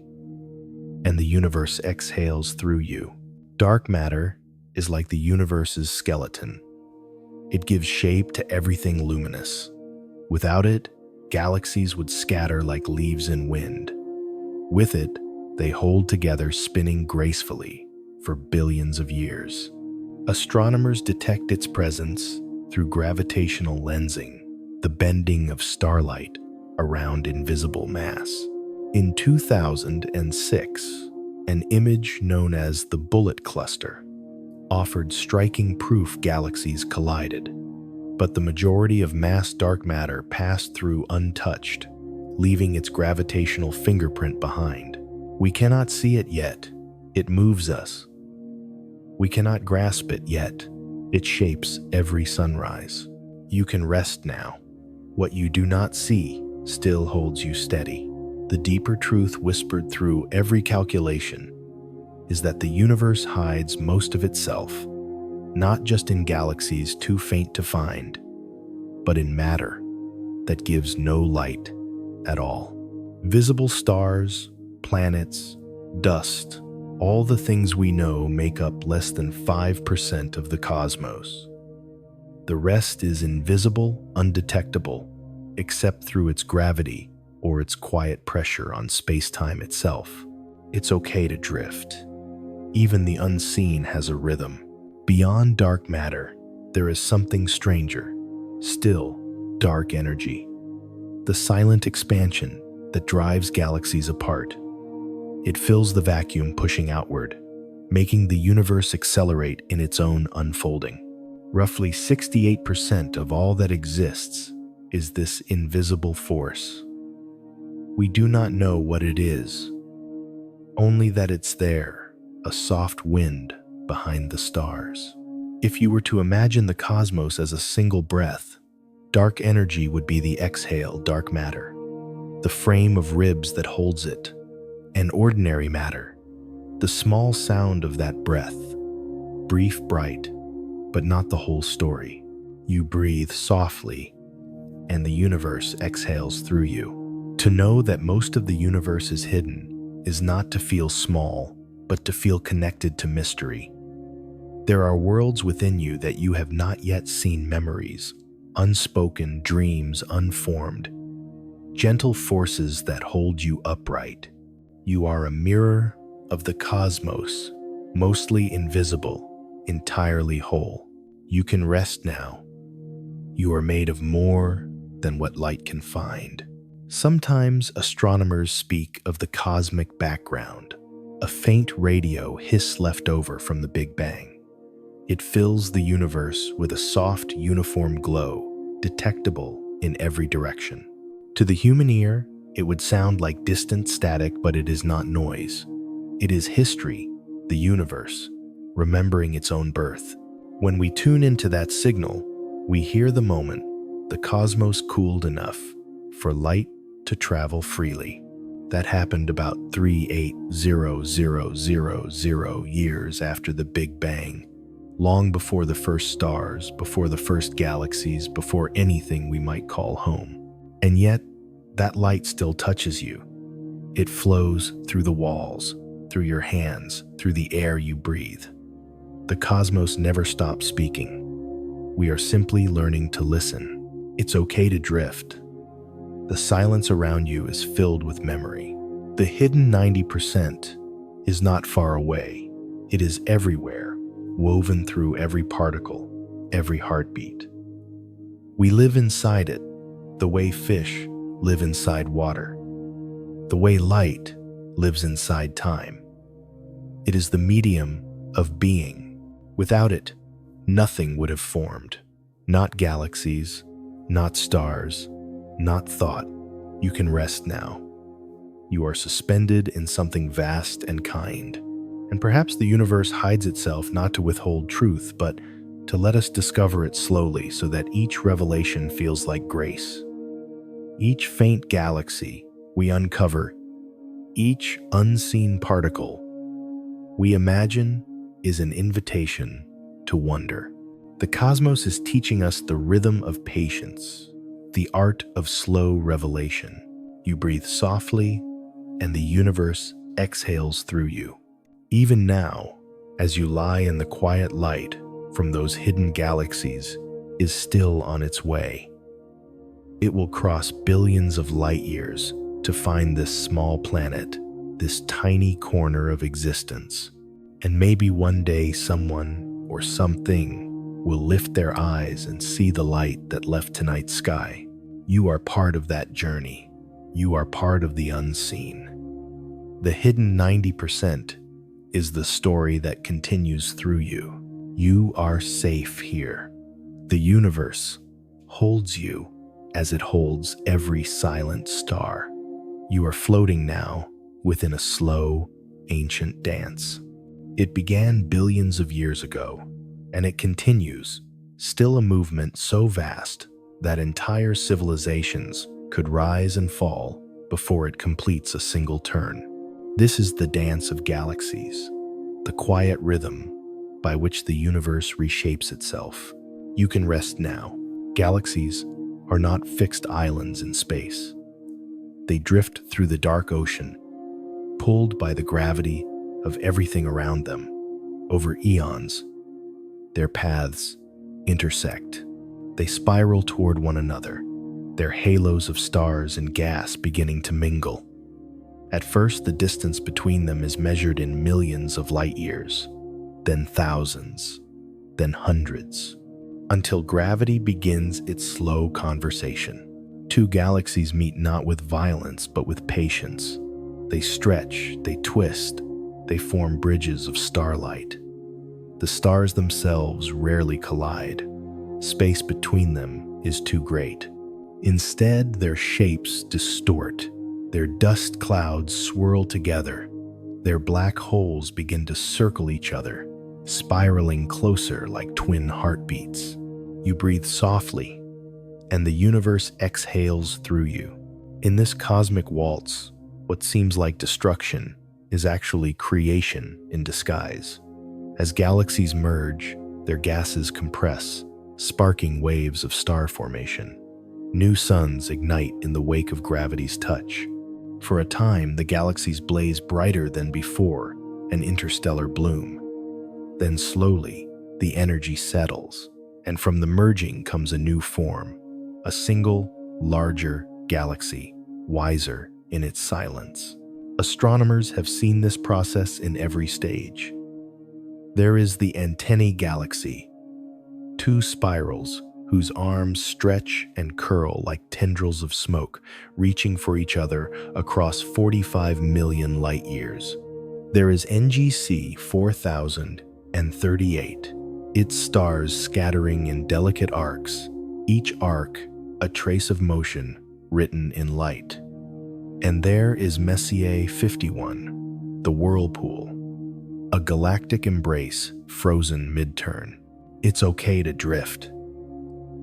and the universe exhales through you. Dark matter is like the universe's skeleton. It gives shape to everything luminous. Without it, galaxies would scatter like leaves in wind. With it, they hold together, spinning gracefully for billions of years. Astronomers detect its presence through gravitational lensing, the bending of starlight around invisible mass. In 2006, an image known as the bullet cluster offered striking proof galaxies collided, but the majority of mass dark matter passed through untouched, leaving its gravitational fingerprint behind. We cannot see it yet. It moves us. We cannot grasp it yet. It shapes every sunrise. You can rest now. What you do not see still holds you steady. The deeper truth whispered through every calculation is that the universe hides most of itself, not just in galaxies too faint to find, but in matter that gives no light at all. Visible stars, planets, dust, all the things we know make up less than 5% of the cosmos. The rest is invisible, undetectable, except through its gravity or its quiet pressure on space-time itself. It's okay to drift. Even the unseen has a rhythm. Beyond dark matter, there is something stranger, still dark energy. The silent expansion that drives galaxies apart. It fills the vacuum, pushing outward, making the universe accelerate in its own unfolding. Roughly 68% of all that exists is this invisible force. We do not know what it is, only that it's there, a soft wind behind the stars. If you were to imagine the cosmos as a single breath, dark energy would be the exhale, dark matter, the frame of ribs that holds it, and ordinary matter, the small sound of that breath, brief, bright, but not the whole story. You breathe softly, and the universe exhales through you. To know that most of the universe is hidden is not to feel small, but to feel connected to mystery. There are worlds within you that you have not yet seen, memories, unspoken dreams, unformed, gentle forces that hold you upright. You are a mirror of the cosmos, mostly invisible, entirely whole. You can rest now. You are made of more than what light can find. Sometimes astronomers speak of the cosmic background, a faint radio hiss left over from the Big Bang. It fills the universe with a soft, uniform glow, detectable in every direction. To the human ear, it would sound like distant static, but it is not noise. It is history, the universe, remembering its own birth. When we tune into that signal, we hear the moment the cosmos cooled enough for light to travel freely. That happened about 380,000 years after the Big Bang, long before the first stars, before the first galaxies, before anything we might call home. And yet, that light still touches you. It flows through the walls, through your hands, through the air you breathe. The cosmos never stops speaking. We are simply learning to listen. It's okay to drift. The silence around you is filled with memory. The hidden 90% is not far away. It is everywhere, woven through every particle, every heartbeat. We live inside it, the way fish live inside water, the way light lives inside time. It is the medium of being. Without it, nothing would have formed. Not galaxies, not stars, not thought. You can rest now. You are suspended in something vast and kind. And perhaps the universe hides itself not to withhold truth, but to let us discover it slowly so that each revelation feels like grace. Each faint galaxy we uncover, each unseen particle we imagine is an invitation to wonder. The cosmos is teaching us the rhythm of patience, the art of slow revelation. You breathe softly, and the universe exhales through you. Even now, as you lie in the quiet light from those hidden galaxies, is still on its way. It will cross billions of light years to find this small planet, this tiny corner of existence. And maybe one day someone or something will lift their eyes and see the light that left tonight's sky. You are part of that journey. You are part of the unseen. The hidden 90% is the story that continues through you. You are safe here. The universe holds you as it holds every silent star. You are floating now within a slow, ancient dance. It began billions of years ago, and it continues, still a movement so vast that entire civilizations could rise and fall before it completes a single turn. This is the dance of galaxies, the quiet rhythm by which the universe reshapes itself. You can rest now. Galaxies are not fixed islands in space. They drift through the dark ocean, pulled by the gravity of everything around them. Over eons, their paths intersect. They spiral toward one another, their halos of stars and gas beginning to mingle. At first, the distance between them is measured in millions of light years, then thousands, then hundreds, until gravity begins its slow conversation. Two galaxies meet not with violence, but with patience. They stretch, they twist, they form bridges of starlight. The stars themselves rarely collide. Space between them is too great. Instead, their shapes distort. Their dust clouds swirl together. Their black holes begin to circle each other, spiraling closer like twin heartbeats. You breathe softly, and the universe exhales through you. In this cosmic waltz, what seems like destruction is actually creation in disguise. As galaxies merge, their gases compress, sparking waves of star formation. New suns ignite in the wake of gravity's touch. For a time, the galaxies blaze brighter than before, an interstellar bloom. Then slowly, the energy settles, and from the merging comes a new form, a single, larger galaxy, wiser in its silence. Astronomers have seen this process in every stage. There is the antennae galaxy, two spirals whose arms stretch and curl like tendrils of smoke, reaching for each other across 45 million light years. There is NGC 4038, its stars scattering in delicate arcs, each arc a trace of motion written in light. And there is Messier 51, the whirlpool, a galactic embrace frozen mid-turn. It's okay to drift.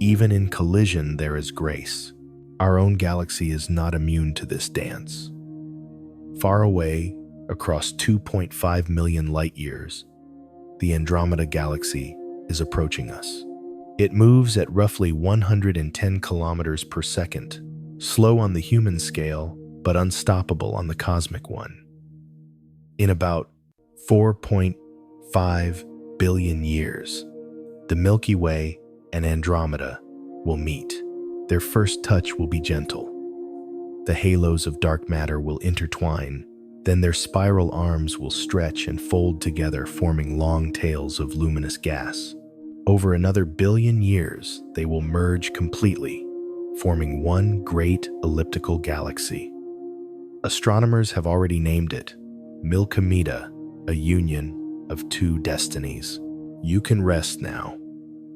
Even in collision, there is grace. Our own galaxy is not immune to this dance. Far away, across 2.5 million light years, the Andromeda Galaxy is approaching us. It moves at roughly 110 kilometers per second, slow on the human scale, but unstoppable on the cosmic one. In about 4.5 billion years, the Milky Way and Andromeda will meet. Their first touch will be gentle. The halos of dark matter will intertwine, then their spiral arms will stretch and fold together, forming long tails of luminous gas. Over another billion years, they will merge completely, forming one great elliptical galaxy. Astronomers have already named it Milky Way, a union of two destinies. You can rest now.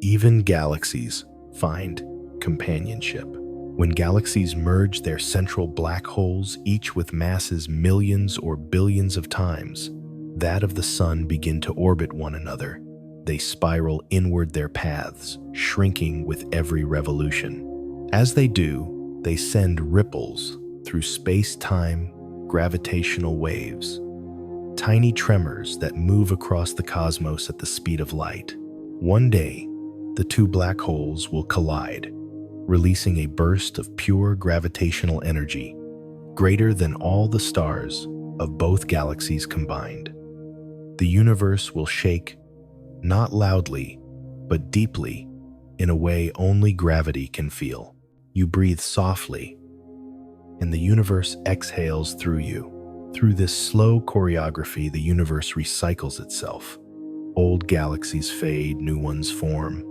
Even galaxies find companionship. When galaxies merge their central black holes, each with masses millions or billions of times that of the Sun, begin to orbit one another. They spiral inward their paths, shrinking with every revolution. As they do, they send ripples through space-time gravitational waves, tiny tremors that move across the cosmos at the speed of light. One day, the two black holes will collide, releasing a burst of pure gravitational energy, greater than all the stars of both galaxies combined. The universe will shake, not loudly, but deeply, in a way only gravity can feel. You breathe softly, and the universe exhales through you. Through this slow choreography, the universe recycles itself. Old galaxies fade, new ones form.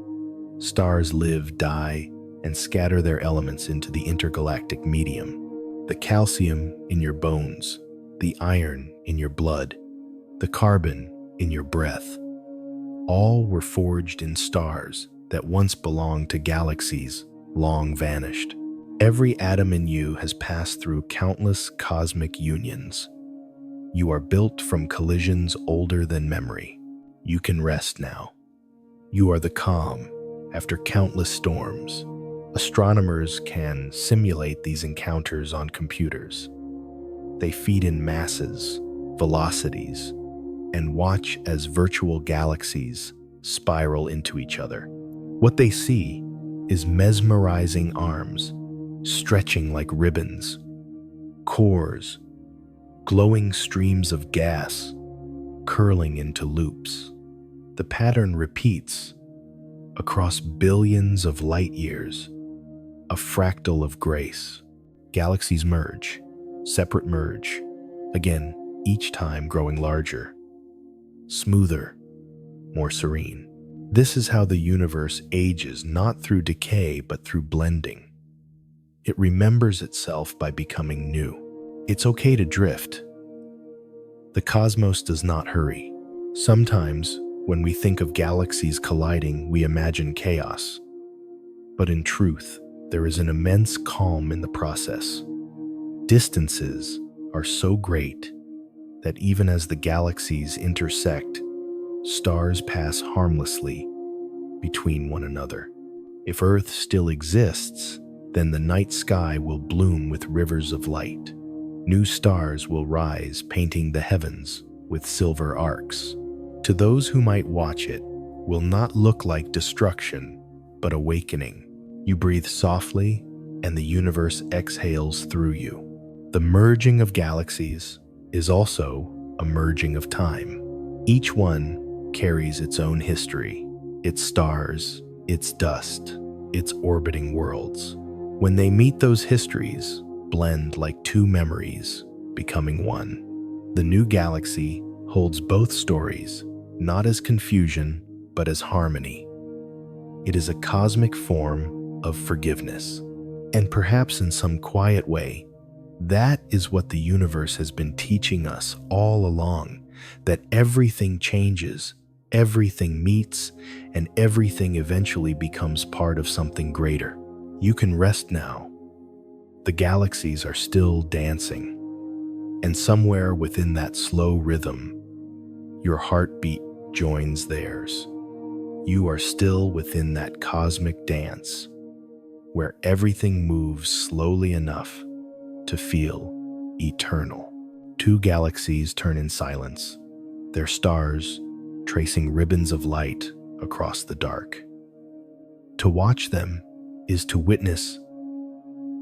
Stars live, die, and scatter their elements into the intergalactic medium. The calcium in your bones, the iron in your blood, the carbon in your breath, all were forged in stars that once belonged to galaxies long vanished. Every atom in you has passed through countless cosmic unions. You are built from collisions older than memory. You can rest now. You are the calm after countless storms. Astronomers can simulate these encounters on computers. They feed in masses, velocities, and watch as virtual galaxies spiral into each other. What they see is mesmerizing arms, stretching like ribbons, cores, glowing streams of gas, curling into loops. The pattern repeats across billions of light years, a fractal of grace. Galaxies merge, separate merge, again, each time growing larger, smoother, more serene. This is how the universe ages, not through decay, but through blending. It remembers itself by becoming new. It's okay to drift. The cosmos does not hurry. Sometimes, when we think of galaxies colliding, we imagine chaos. But in truth, there is an immense calm in the process. Distances are so great that even as the galaxies intersect, stars pass harmlessly between one another. If Earth still exists, then the night sky will bloom with rivers of light. New stars will rise, painting the heavens with silver arcs. To those who might watch it, will not look like destruction, but awakening. You breathe softly, and the universe exhales through you. The merging of galaxies is also a merging of time. Each one carries its own history, its stars, its dust, its orbiting worlds. When they meet, those histories blend like two memories, becoming one. The new galaxy holds both stories, not as confusion, but as harmony. It is a cosmic form of forgiveness. And perhaps in some quiet way, that is what the universe has been teaching us all along, that everything changes, everything meets, and everything eventually becomes part of something greater. You can rest now. The galaxies are still dancing, and somewhere within that slow rhythm, your heartbeat joins theirs. You are still within that cosmic dance, where everything moves slowly enough to feel eternal. Two galaxies turn in silence, their stars tracing ribbons of light across the dark. To watch them is to witness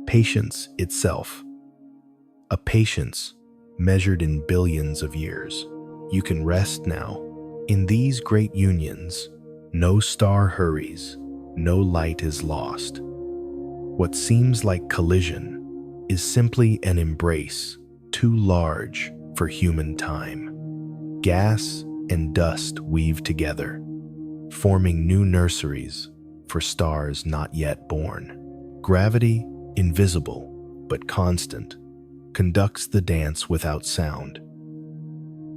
Patience itself, a patience measured in billions of years. You can rest now. In these great unions, no star hurries, no light is lost. What seems like collision is simply an embrace too large for human time. Gas and dust weave together, forming new nurseries for stars not yet born. Gravity, invisible but constant, conducts the dance without sound.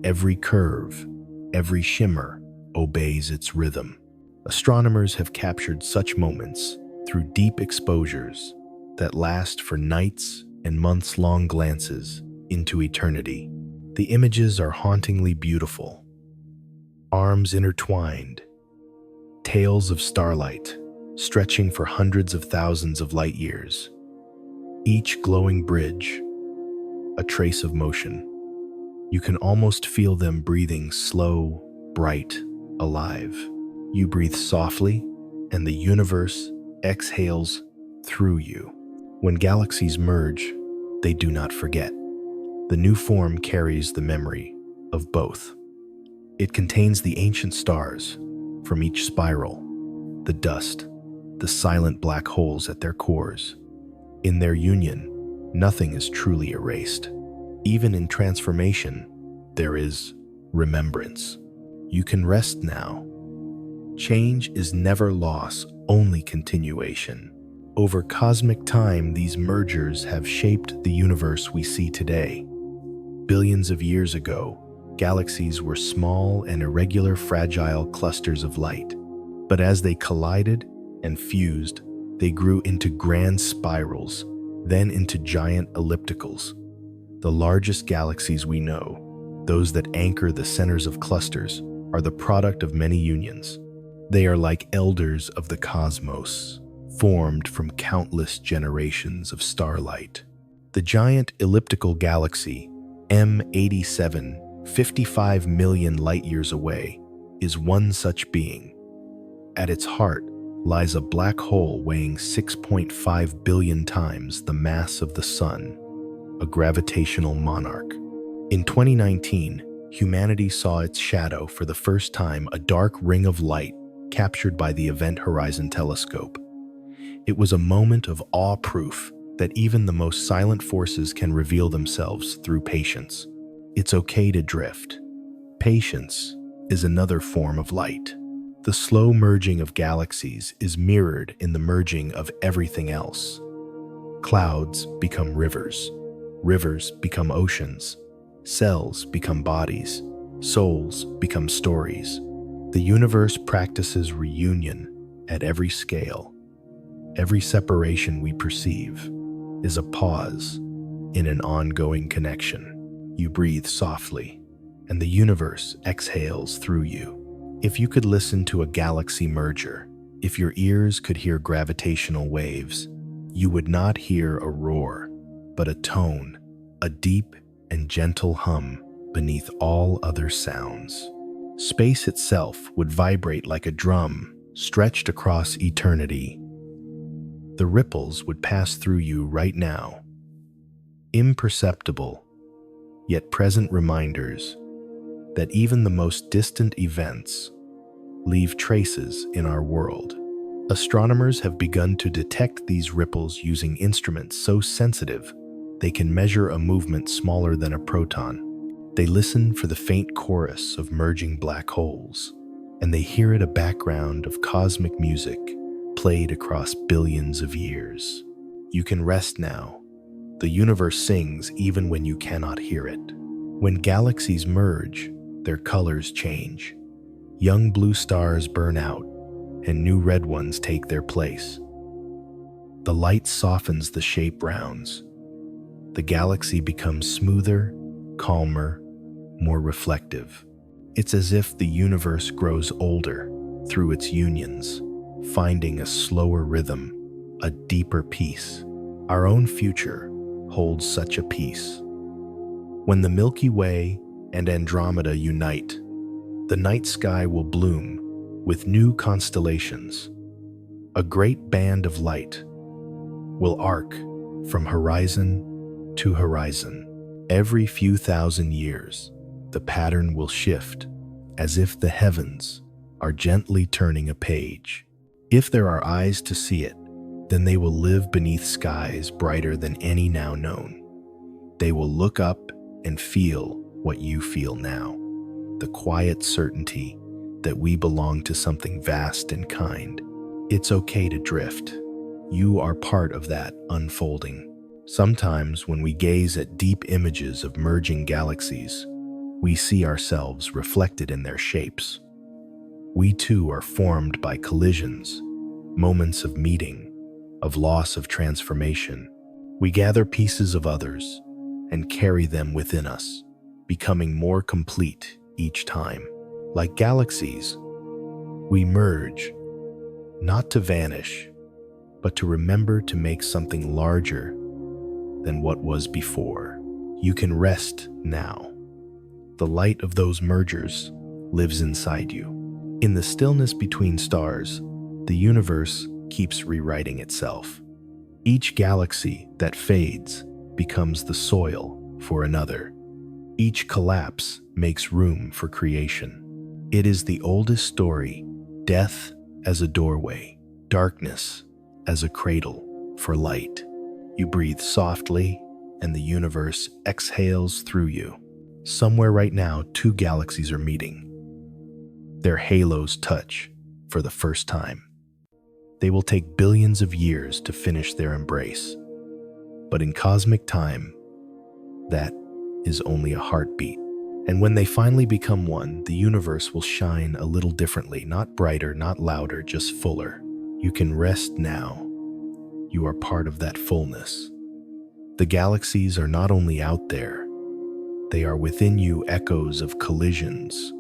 Every curve, every shimmer obeys its rhythm. Astronomers have captured such moments through deep exposures that last for nights and months-long glances into eternity. The images are hauntingly beautiful. Arms intertwined, tails of starlight stretching for hundreds of thousands of light years. Each glowing bridge, a trace of motion. You can almost feel them breathing slow, bright, alive. You breathe softly, and the universe exhales through you. When galaxies merge, they do not forget. The new form carries the memory of both. It contains the ancient stars from each spiral, the dust, the silent black holes at their cores. In their union, nothing is truly erased. Even in transformation, there is remembrance. You can rest now. Change is never loss, only continuation. Over cosmic time, these mergers have shaped the universe we see today. Billions of years ago, galaxies were small and irregular, fragile clusters of light. But as they collided and fused, they grew into grand spirals, then into giant ellipticals. The largest galaxies we know, those that anchor the centers of clusters, are the product of many unions. They are like elders of the cosmos, formed from countless generations of starlight. The giant elliptical galaxy, M87, 55 million light-years away, is one such being. At its heart lies a black hole weighing 6.5 billion times the mass of the Sun, a gravitational monarch. In 2019, humanity saw its shadow for the first time, a dark ring of light captured by the Event Horizon Telescope. It was a moment of awe, proof that even the most silent forces can reveal themselves through patience. It's okay to drift. Patience is another form of light. The slow merging of galaxies is mirrored in the merging of everything else. Clouds become rivers. Rivers become oceans. Cells become bodies. Souls become stories. The universe practices reunion at every scale. Every separation we perceive is a pause in an ongoing connection. You breathe softly, and the universe exhales through you. If you could listen to a galaxy merger, if your ears could hear gravitational waves, you would not hear a roar, but a tone, a deep and gentle hum beneath all other sounds. Space itself would vibrate like a drum stretched across eternity. The ripples would pass through you right now, imperceptible, yet present reminders that even the most distant events leave traces in our world. Astronomers have begun to detect these ripples using instruments so sensitive they can measure a movement smaller than a proton. They listen for the faint chorus of merging black holes, and they hear it, a background of cosmic music played across billions of years. You can rest now. The universe sings even when you cannot hear it. When galaxies merge, their colors change. Young blue stars burn out, and new red ones take their place. The light softens the shape rounds. The galaxy becomes smoother, calmer, more reflective. It's as if the universe grows older through its unions, finding a slower rhythm, a deeper peace. Our own future holds such a peace. When the Milky Way and Andromeda unite, the night sky will bloom with new constellations. A great band of light will arc from horizon to horizon. Every few thousand years, the pattern will shift, as if the heavens are gently turning a page. If there are eyes to see it, then they will live beneath skies brighter than any now known. They will look up and feel what you feel now, the quiet certainty that we belong to something vast and kind. It's okay to drift. You are part of that unfolding. Sometimes when we gaze at deep images of merging galaxies, we see ourselves reflected in their shapes. We too are formed by collisions, moments of meeting, of loss of transformation. We gather pieces of others and carry them within us, becoming more complete each time. Like galaxies, we merge, not to vanish, but to remember to make something larger than what was before. You can rest now. The light of those mergers lives inside you. In the stillness between stars, the universe keeps rewriting itself. Each galaxy that fades becomes the soil for another. Each collapse makes room for creation. It is the oldest story, death as a doorway, darkness as a cradle for light. You breathe softly, and the universe exhales through you. Somewhere right now, two galaxies are meeting. Their halos touch for the first time. They will take billions of years to finish their embrace. But in cosmic time, that is only a heartbeat. And when they finally become one, the universe will shine a little differently, not brighter, not louder, just fuller. You can rest now. You are part of that fullness. The galaxies are not only out there, they are within you, echoes of collisions,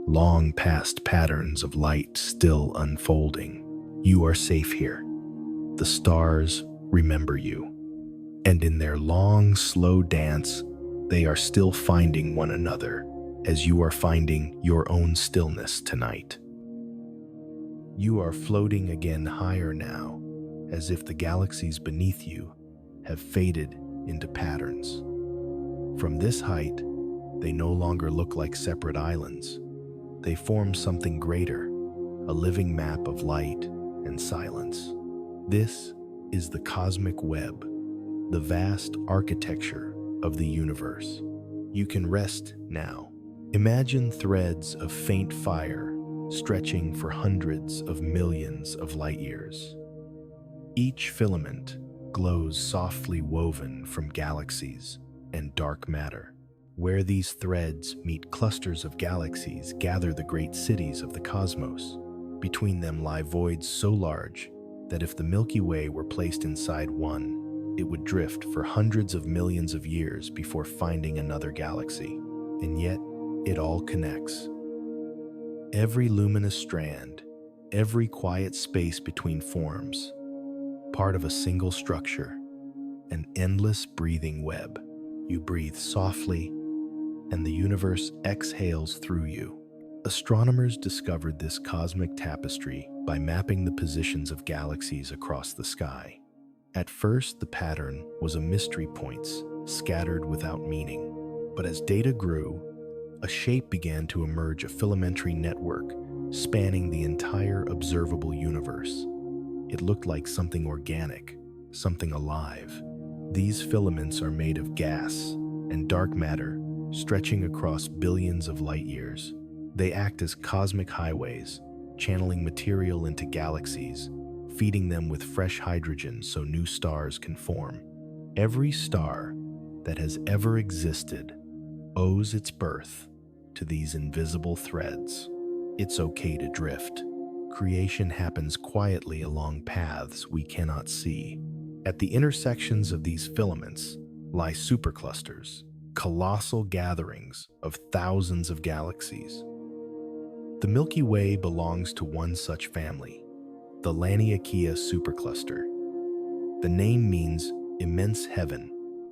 long past patterns of light still unfolding. You are safe here. The stars remember you. And in their long, slow dance, they are still finding one another as you are finding your own stillness tonight. You are floating again higher now, as if the galaxies beneath you have faded into patterns. From this height, they no longer look like separate islands. They form something greater, a living map of light and silence. This is the cosmic web, the vast architecture of the universe. You can rest now. Imagine threads of faint fire stretching for hundreds of millions of light years. Each filament glows softly woven from galaxies and dark matter. Where these threads meet clusters of galaxies gather the great cities of the cosmos. Between them lie voids so large that if the Milky Way were placed inside one, it would drift for hundreds of millions of years before finding another galaxy. And yet, it all connects. Every luminous strand, every quiet space between forms, part of a single structure, an endless breathing web. You breathe softly, and the universe exhales through you. Astronomers discovered this cosmic tapestry by mapping the positions of galaxies across the sky. At first, the pattern was a mystery, points scattered without meaning. But as data grew, a shape began to emerge, a filamentary network spanning the entire observable universe. It looked like something organic, something alive. These filaments are made of gas and dark matter, stretching across billions of light years. They act as cosmic highways, channeling material into galaxies, feeding them with fresh hydrogen so new stars can form. Every star that has ever existed owes its birth to these invisible threads. It's okay to drift. Creation happens quietly along paths we cannot see. At the intersections of these filaments lie superclusters, colossal gatherings of thousands of galaxies. The Milky Way belongs to one such family, the Laniakea supercluster. The name means immense heaven.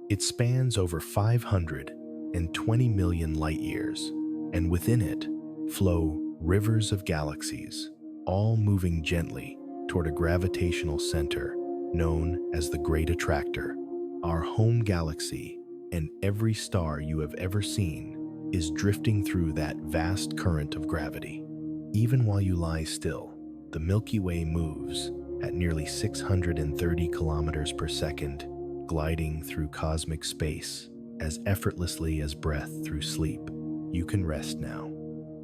It spans over 520 million light years, and within it flow rivers of galaxies, all moving gently toward a gravitational center known as the Great Attractor. Our home galaxy and every star you have ever seen is drifting through that vast current of gravity. Even while you lie still, the Milky Way moves at nearly 630 kilometers per second, gliding through cosmic space as effortlessly as breath through sleep. You can rest now.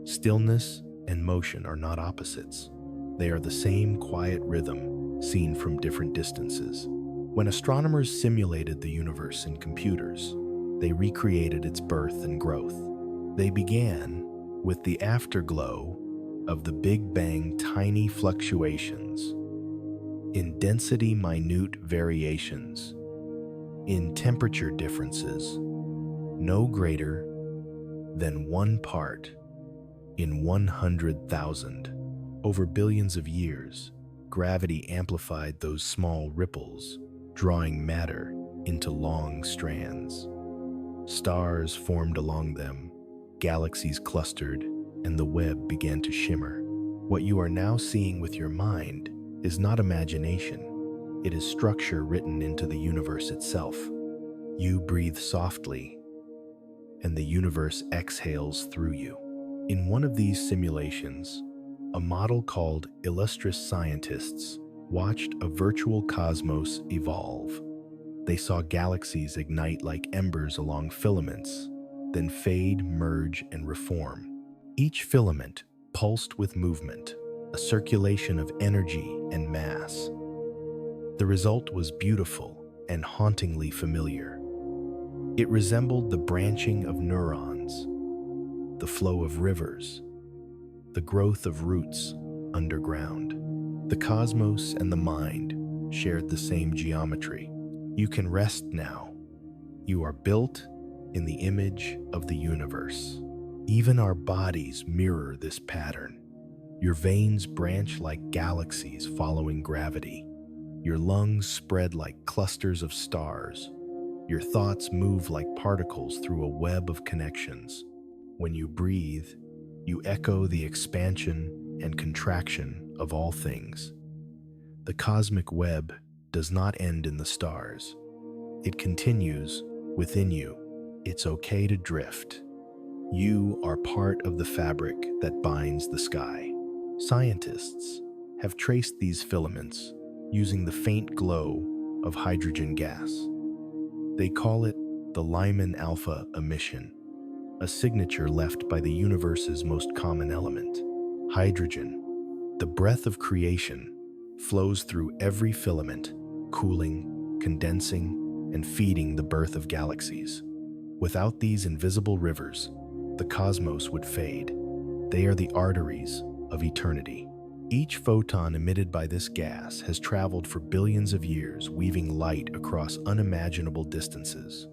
Stillness and motion are not opposites. They are the same quiet rhythm seen from different distances. When astronomers simulated the universe in computers, they recreated its birth and growth. They began with the afterglow of the Big Bang, tiny fluctuations in density, minute variations in temperature differences no greater than 1 part in 100,000. Over billions of years, gravity amplified those small ripples, drawing matter into long strands. Stars formed along them, galaxies clustered, and the web began to shimmer. What you are now seeing with your mind is not imagination. It is structure written into the universe itself. You breathe softly, and the universe exhales through you. In one of these simulations, a model called Illustrious Scientists watched a virtual cosmos evolve. They saw galaxies ignite like embers along filaments, then fade, merge, and reform. Each filament pulsed with movement, a circulation of energy and mass. The result was beautiful and hauntingly familiar. It resembled the branching of neurons, the flow of rivers, the growth of roots underground. The cosmos and the mind shared the same geometry. You can rest now. You are built in the image of the universe. Even our bodies mirror this pattern. Your veins branch like galaxies following gravity. Your lungs spread like clusters of stars. Your thoughts move like particles through a web of connections. When you breathe, you echo the expansion and contraction of all things. The cosmic web does not end in the stars. It continues within you. It's okay to drift. You are part of the fabric that binds the sky. Scientists have traced these filaments using the faint glow of hydrogen gas. They call it the Lyman alpha emission, a signature left by the universe's most common element, hydrogen. The breath of creation flows through every filament, cooling, condensing, and feeding the birth of galaxies. Without these invisible rivers, the cosmos would fade. They are the arteries of eternity. Each photon emitted by this gas has traveled for billions of years, weaving light across unimaginable distances.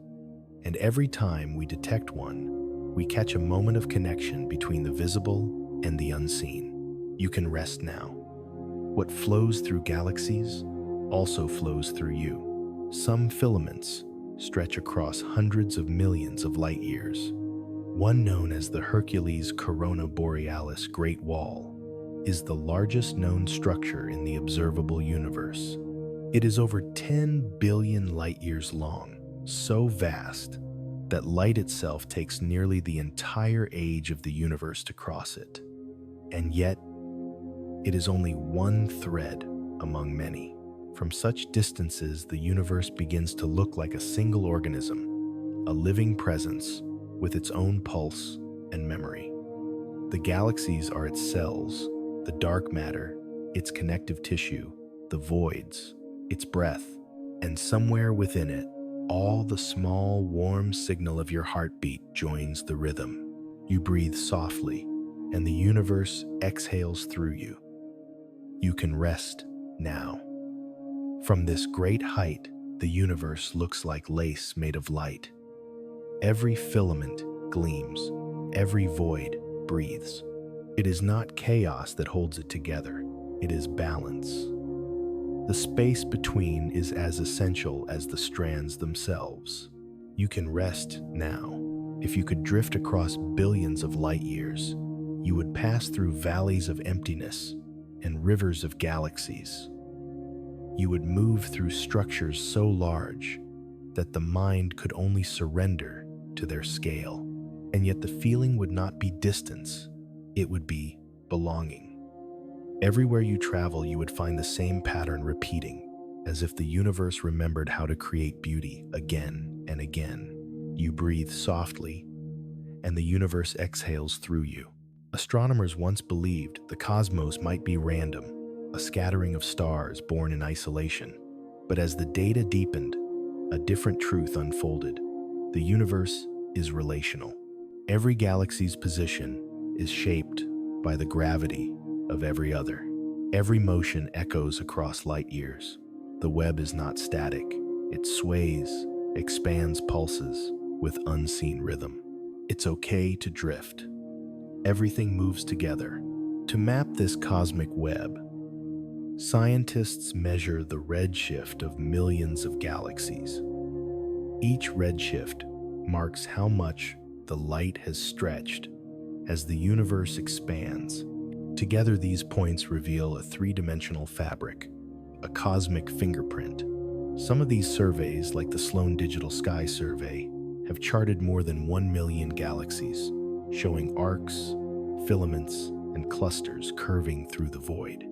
And every time we detect one, we catch a moment of connection between the visible and the unseen. You can rest now. What flows through galaxies also flows through you. Some filaments stretch across hundreds of millions of light years. One known as the Hercules Corona Borealis Great Wall is the largest known structure in the observable universe. It is over 10 billion light-years long, so vast that light itself takes nearly the entire age of the universe to cross it. And yet, it is only one thread among many. From such distances, the universe begins to look like a single organism, a living presence with its own pulse and memory. The galaxies are its cells, the dark matter, its connective tissue, the voids, its breath, and somewhere within it, all the small, warm signal of your heartbeat joins the rhythm. You breathe softly, and the universe exhales through you. You can rest now. From this great height, the universe looks like lace made of light. Every filament gleams, every void breathes. It is not chaos that holds it together, it is balance. The space between is as essential as the strands themselves. You can rest now. If you could drift across billions of light years, you would pass through valleys of emptiness and rivers of galaxies. You would move through structures so large that the mind could only surrender to their scale. And yet the feeling would not be distance, it would be belonging. Everywhere you travel, you would find the same pattern repeating, as if the universe remembered how to create beauty again and again. You breathe softly, and the universe exhales through you. Astronomers once believed the cosmos might be random, a scattering of stars born in isolation. But as the data deepened, a different truth unfolded. The universe is relational. Every galaxy's position is shaped by the gravity of every other. Every motion echoes across light years. The web is not static. It sways, expands, pulses with unseen rhythm. It's okay to drift. Everything moves together. To map this cosmic web, scientists measure the redshift of millions of galaxies. Each redshift marks how much the light has stretched as the universe expands. Together, these points reveal a three-dimensional fabric, a cosmic fingerprint. Some of these surveys, like the Sloan Digital Sky Survey, have charted more than 1 million galaxies, showing arcs, filaments, and clusters curving through the void.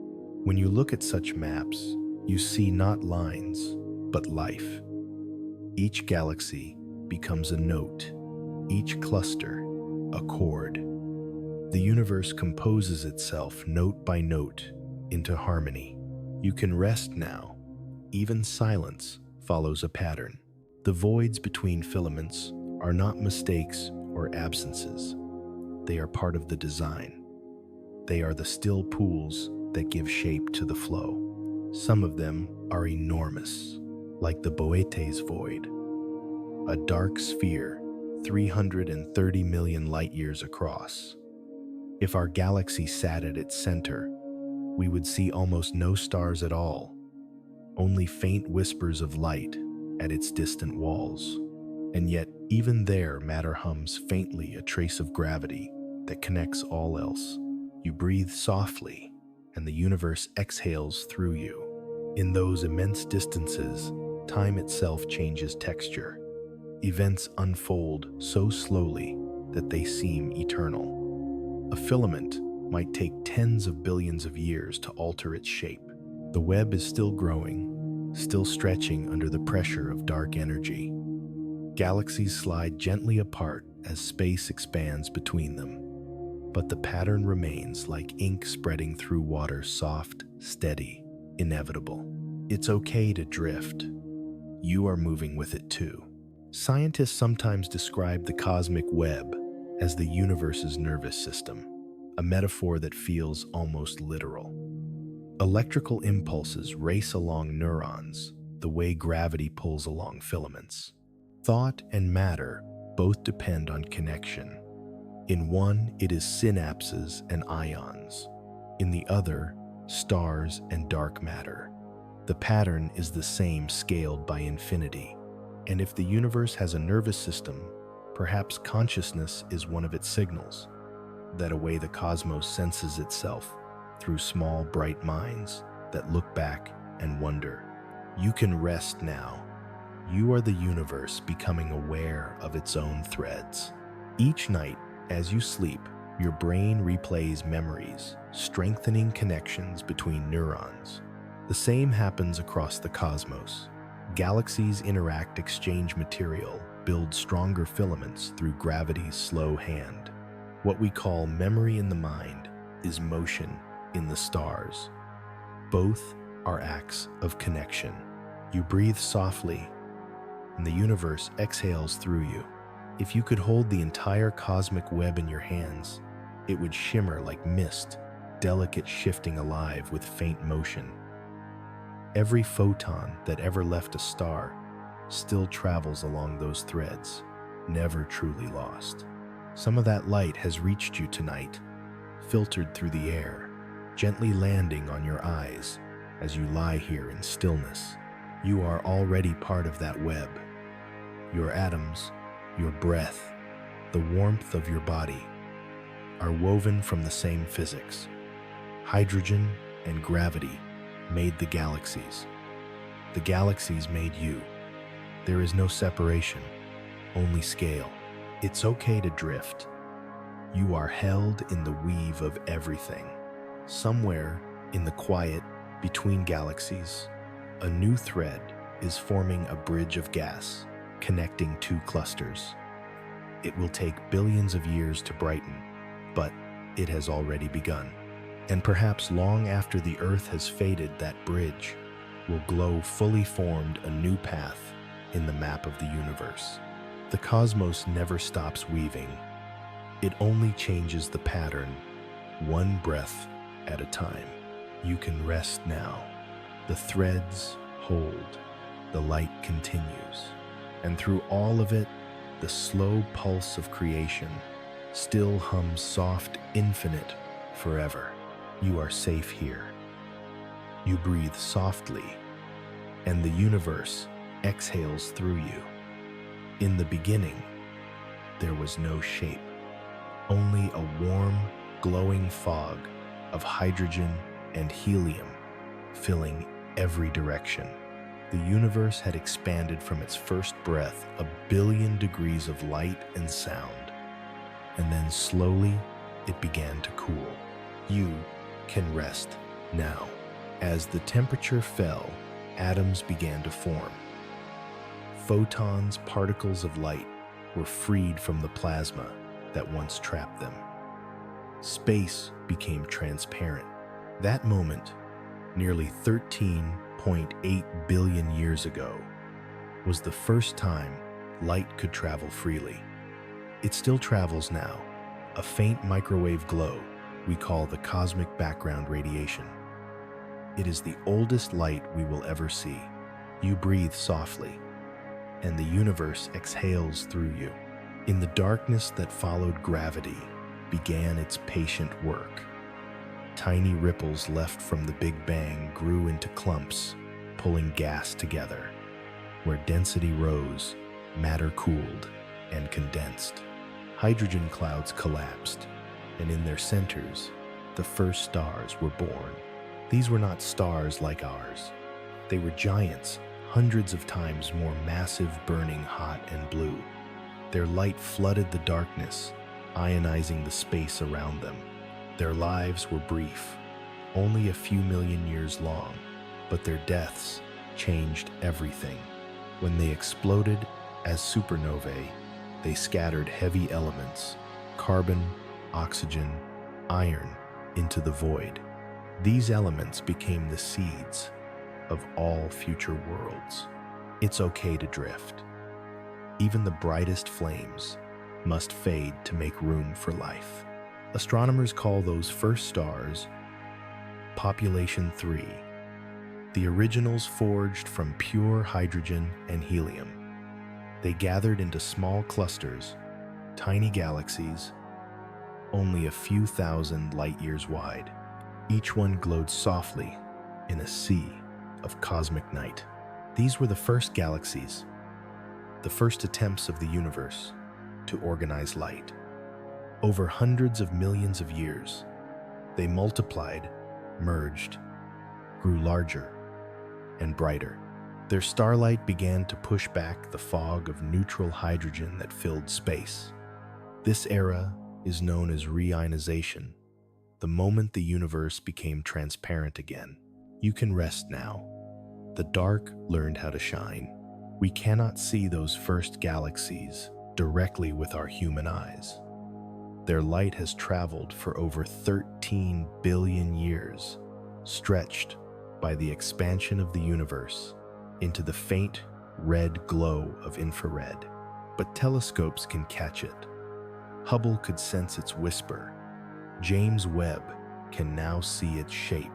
When you look at such maps, you see not lines, but life. Each galaxy becomes a note, each cluster a chord. The universe composes itself note by note into harmony. You can rest now. Even silence follows a pattern. The voids between filaments are not mistakes or absences. They are part of the design. They are the still pools that give shape to the flow. Some of them are enormous, like the Boetes void, a dark sphere 330 million light-years across. If our galaxy sat at its center, we would see almost no stars at all, only faint whispers of light at its distant walls. And yet, even there, matter hums faintly, a trace of gravity that connects all else. You breathe softly, and the universe exhales through you. In those immense distances, time itself changes texture. Events unfold so slowly that they seem eternal. A filament might take tens of billions of years to alter its shape. The web is still growing, still stretching under the pressure of dark energy. Galaxies slide gently apart as space expands between them. But the pattern remains, like ink spreading through water, soft, steady, inevitable. It's okay to drift. You are moving with it too. Scientists sometimes describe the cosmic web as the universe's nervous system, a metaphor that feels almost literal. Electrical impulses race along neurons the way gravity pulls along filaments. Thought and matter both depend on connection. In one, it is synapses and ions. In the other, stars and dark matter. The pattern is the same, scaled by infinity. And if the universe has a nervous system, perhaps consciousness is one of its signals. That a way the cosmos senses itself through small, bright minds that look back and wonder. You can rest now. You are the universe becoming aware of its own threads. Each night, as you sleep, your brain replays memories, strengthening connections between neurons. The same happens across the cosmos. Galaxies interact, exchange material, build stronger filaments through gravity's slow hand. What we call memory in the mind is motion in the stars. Both are acts of connection. You breathe softly, and the universe exhales through you. If you could hold the entire cosmic web in your hands, it would shimmer like mist, delicate, shifting, alive with faint motion. Every photon that ever left a star still travels along those threads, never truly lost. Some of that light has reached you tonight, filtered through the air, gently landing on your eyes as you lie here in stillness. You are already part of that web. Your atoms, your breath, the warmth of your body are woven from the same physics. Hydrogen and gravity made the galaxies. The galaxies made you. There is no separation, only scale. It's okay to drift. You are held in the weave of everything. Somewhere in the quiet between galaxies, a new thread is forming a bridge of gas connecting two clusters. It will take billions of years to brighten, but it has already begun. And perhaps long after the Earth has faded, that bridge will glow fully formed a new path in the map of the universe. The cosmos never stops weaving. It only changes the pattern, one breath at a time. You can rest now. The threads hold. The light continues. And through all of it, the slow pulse of creation still hums soft, infinite, forever. You are safe here. You breathe softly, and the universe exhales through you. In the beginning, there was no shape, only a warm, glowing fog of hydrogen and helium filling every direction. The universe had expanded from its first breath 1 billion degrees of light and sound, and then slowly it began to cool. You can rest now. As the temperature fell, atoms began to form. Photons, particles of light, were freed from the plasma that once trapped them. Space became transparent. That moment, nearly 13.8 billion years ago, was the first time light could travel freely. It still travels now, a faint microwave glow we call the cosmic background radiation. It is the oldest light we will ever see. You breathe softly, and the universe exhales through you. In the darkness that followed gravity began its patient work. Tiny ripples left from the Big Bang grew into clumps, pulling gas together. Where density rose, matter cooled and condensed. Hydrogen clouds collapsed, and in their centers, the first stars were born. These were not stars like ours. They were giants, hundreds of times more massive, burning hot and blue. Their light flooded the darkness, ionizing the space around them. Their lives were brief, only a few million years long, but their deaths changed everything. When they exploded as supernovae, they scattered heavy elements, carbon, oxygen, iron, into the void. These elements became the seeds of all future worlds. It's okay to drift. Even the brightest flames must fade to make room for life. Astronomers call those first stars Population 3, the originals forged from pure hydrogen and helium. They gathered into small clusters, tiny galaxies, only a few thousand light-years wide. Each one glowed softly in a sea of cosmic night. These were the first galaxies, the first attempts of the universe to organize light. Over hundreds of millions of years, they multiplied, merged, grew larger and brighter. Their starlight began to push back the fog of neutral hydrogen that filled space. This era is known as reionization, the moment the universe became transparent again. You can rest now. The dark learned how to shine. We cannot see those first galaxies directly with our human eyes. Their light has traveled for over 13 billion years, stretched by the expansion of the universe into the faint red glow of infrared. But telescopes can catch it. Hubble could sense its whisper. James Webb can now see its shape.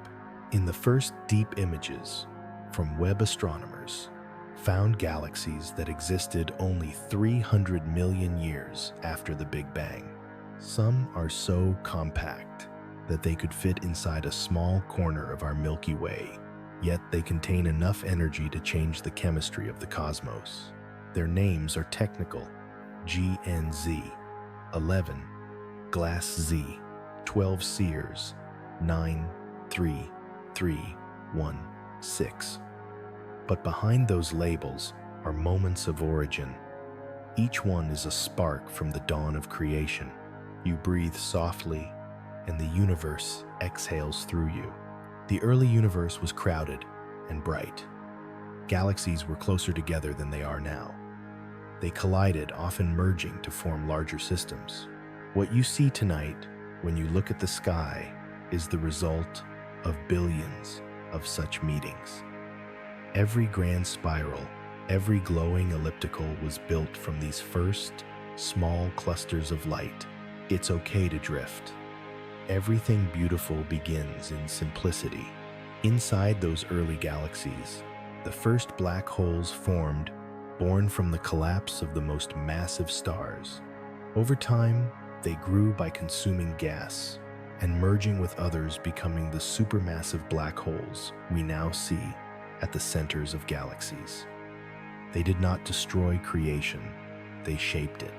In the first deep images from Webb astronomers, found galaxies that existed only 300 million years after the Big Bang. Some are so compact that they could fit inside a small corner of our Milky Way, yet they contain enough energy to change the chemistry of the cosmos. Their names are technical: GNZ, 11, Glass Z, 12 Sears, 93316. But behind those labels are moments of origin. Each one is a spark from the dawn of creation. You breathe softly, and the universe exhales through you. The early universe was crowded and bright. Galaxies were closer together than they are now. They collided, often merging to form larger systems. What you see tonight, when you look at the sky, is the result of billions of such meetings. Every grand spiral, every glowing elliptical was built from these first, small clusters of light. It's okay to drift. Everything beautiful begins in simplicity. Inside those early galaxies, the first black holes formed, born from the collapse of the most massive stars. Over time, they grew by consuming gas and merging with others, becoming the supermassive black holes we now see at the centers of galaxies. They did not destroy creation, they shaped it.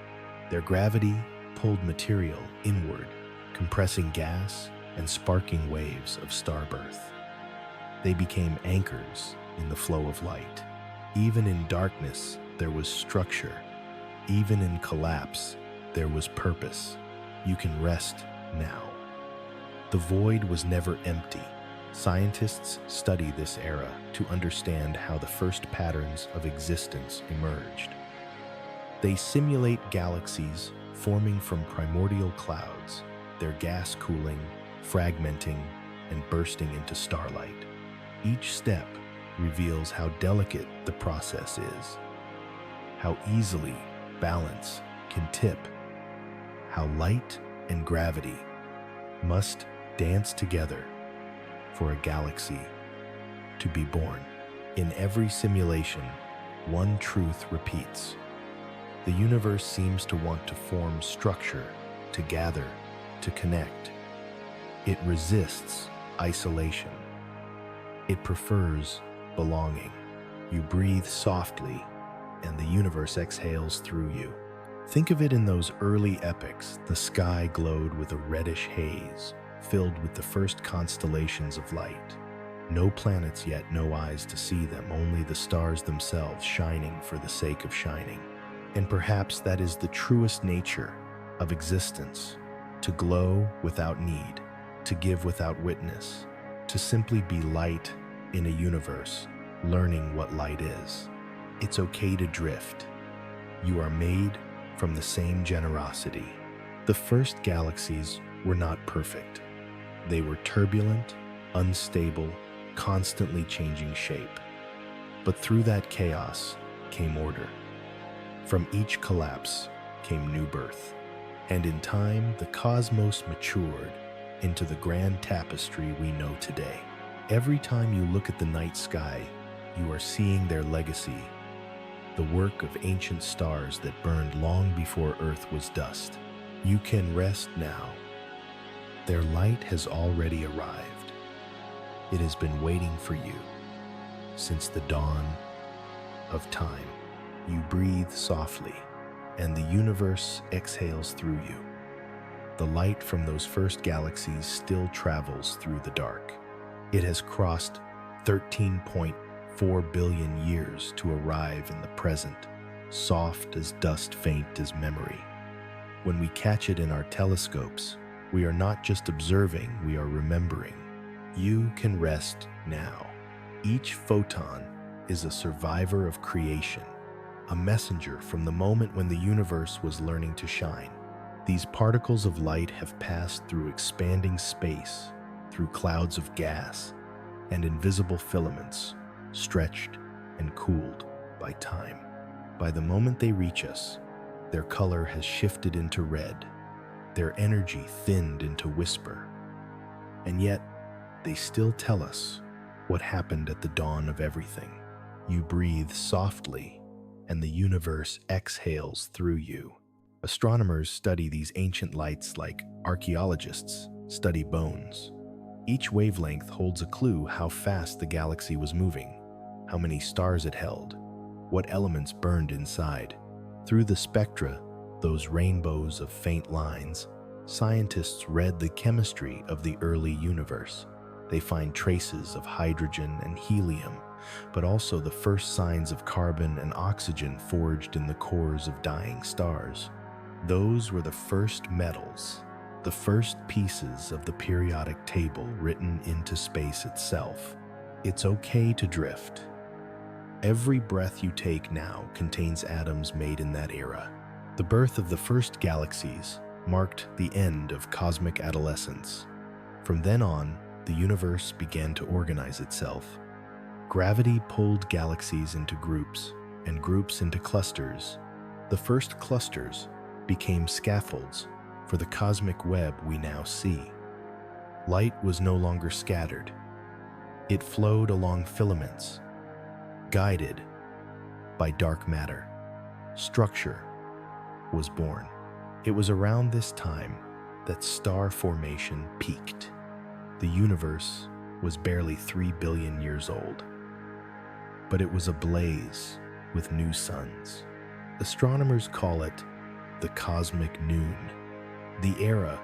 Their gravity pulled material inward, compressing gas and sparking waves of starbirth. They became anchors in the flow of light. Even in darkness, there was structure. Even in collapse, there was purpose. You can rest now. The void was never empty. Scientists study this era to understand how the first patterns of existence emerged. They simulate galaxies forming from primordial clouds, their gas cooling, fragmenting, and bursting into starlight. Each step reveals how delicate the process is, how easily balance can tip, how light and gravity must dance together for a galaxy to be born. In every simulation, one truth repeats. The universe seems to want to form structure, to gather, to connect. It resists isolation. It prefers belonging. You breathe softly, and the universe exhales through you. Think of it in those early epochs. The sky glowed with a reddish haze, filled with the first constellations of light. No planets yet, no eyes to see them, only the stars themselves shining for the sake of shining. And perhaps that is the truest nature of existence, to glow without need, to give without witness, to simply be light in a universe, learning what light is. It's okay to drift. You are made from the same generosity. The first galaxies were not perfect. They were turbulent, unstable, constantly changing shape. But through that chaos came order. From each collapse came new birth. And in time, the cosmos matured into the grand tapestry we know today. Every time you look at the night sky, you are seeing their legacy, the work of ancient stars that burned long before Earth was dust. You can rest now. Their light has already arrived. It has been waiting for you since the dawn of time. You breathe softly, and the universe exhales through you. The light from those first galaxies still travels through the dark. It has crossed 13.4 billion years to arrive in the present, soft as dust, faint as memory. When we catch it in our telescopes, we are not just observing, we are remembering. You can rest now. Each photon is a survivor of creation, a messenger from the moment when the universe was learning to shine. These particles of light have passed through expanding space, through clouds of gas, and invisible filaments, stretched and cooled by time. By the moment they reach us, their color has shifted into red, their energy thinned into whisper, and yet they still tell us what happened at the dawn of everything. You breathe softly, and the universe exhales through you. Astronomers study these ancient lights like archaeologists study bones. Each wavelength holds a clue how fast the galaxy was moving, how many stars it held, what elements burned inside. Through the spectra, those rainbows of faint lines, scientists read the chemistry of the early universe. They find traces of hydrogen and helium, but also the first signs of carbon and oxygen forged in the cores of dying stars. Those were the first metals, the first pieces of the periodic table written into space itself. It's okay to drift. Every breath you take now contains atoms made in that era. The birth of the first galaxies marked the end of cosmic adolescence. From then on, the universe began to organize itself. Gravity pulled galaxies into groups, and groups into clusters. The first clusters became scaffolds for the cosmic web we now see. Light was no longer scattered. It flowed along filaments, guided by dark matter. Structure was born. It was around this time that star formation peaked. The universe was barely 3 billion years old, but it was ablaze with new suns. Astronomers call it the cosmic noon, the era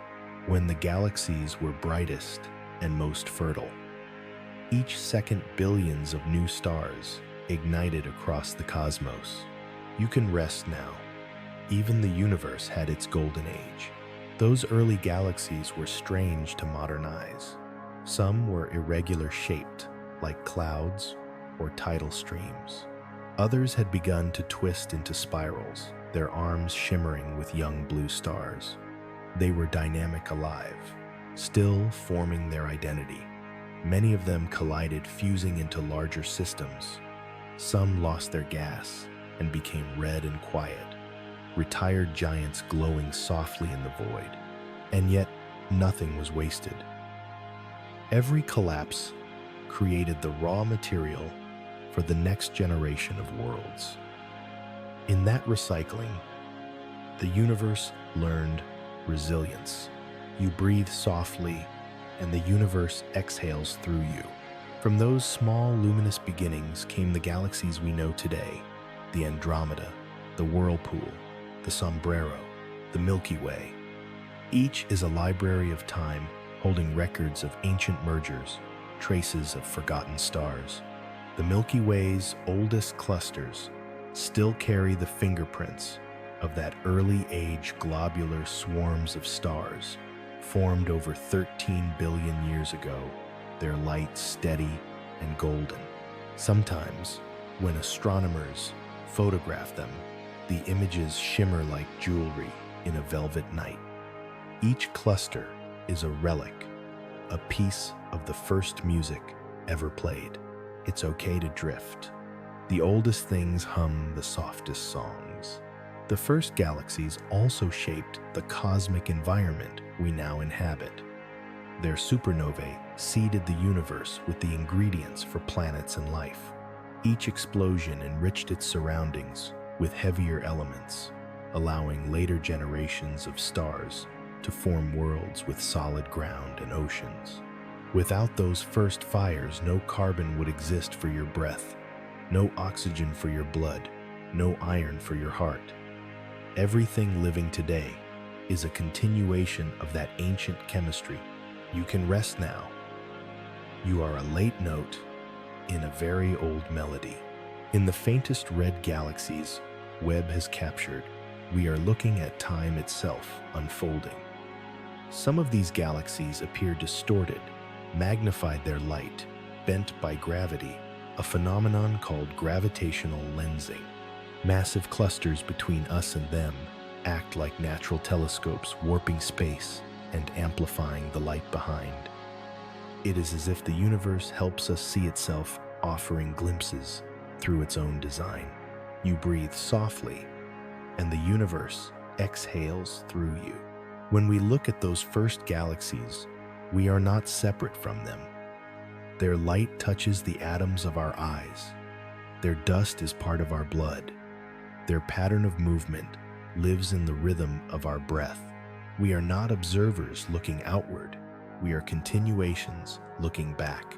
when the galaxies were brightest and most fertile. Each second, billions of new stars ignited across the cosmos. You can rest now. Even the universe had its golden age. Those early galaxies were strange to modern eyes. Some were irregular shaped, like clouds or tidal streams. Others had begun to twist into spirals, their arms shimmering with young blue stars. They were dynamic alive, still forming their identity. Many of them collided, fusing into larger systems. Some lost their gas and became red and quiet, retired giants glowing softly in the void. And yet, nothing was wasted. Every collapse created the raw material for the next generation of worlds. In that recycling, the universe learned resilience. You breathe softly, and the universe exhales through you. From those small, luminous beginnings came the galaxies we know today: the Andromeda, the Whirlpool, the Sombrero, the Milky Way. Each is a library of time, holding records of ancient mergers, traces of forgotten stars. The Milky Way's oldest clusters still carry the fingerprints of that early age globular swarms of stars formed over 13 billion years ago, their light steady and golden. Sometimes, when astronomers photograph them, the images shimmer like jewelry in a velvet night. Each cluster is a relic, a piece of the first music ever played. It's okay to drift. The oldest things hum the softest songs. The first galaxies also shaped the cosmic environment we now inhabit. Their supernovae seeded the universe with the ingredients for planets and life. Each explosion enriched its surroundings with heavier elements, allowing later generations of stars to form worlds with solid ground and oceans. Without those first fires, no carbon would exist for your breath, no oxygen for your blood, no iron for your heart. Everything living today is a continuation of that ancient chemistry. You can rest now. You are a late note in a very old melody. In the faintest red galaxies Webb has captured, we are looking at time itself unfolding. Some of these galaxies appear distorted, magnified their light, bent by gravity, a phenomenon called gravitational lensing. Massive clusters between us and them act like natural telescopes, warping space and amplifying the light behind. It is as if the universe helps us see itself, offering glimpses through its own design. You breathe softly, and the universe exhales through you. When we look at those first galaxies, we are not separate from them. Their light touches the atoms of our eyes. Their dust is part of our blood. Their pattern of movement lives in the rhythm of our breath. We are not observers looking outward. We are continuations looking back.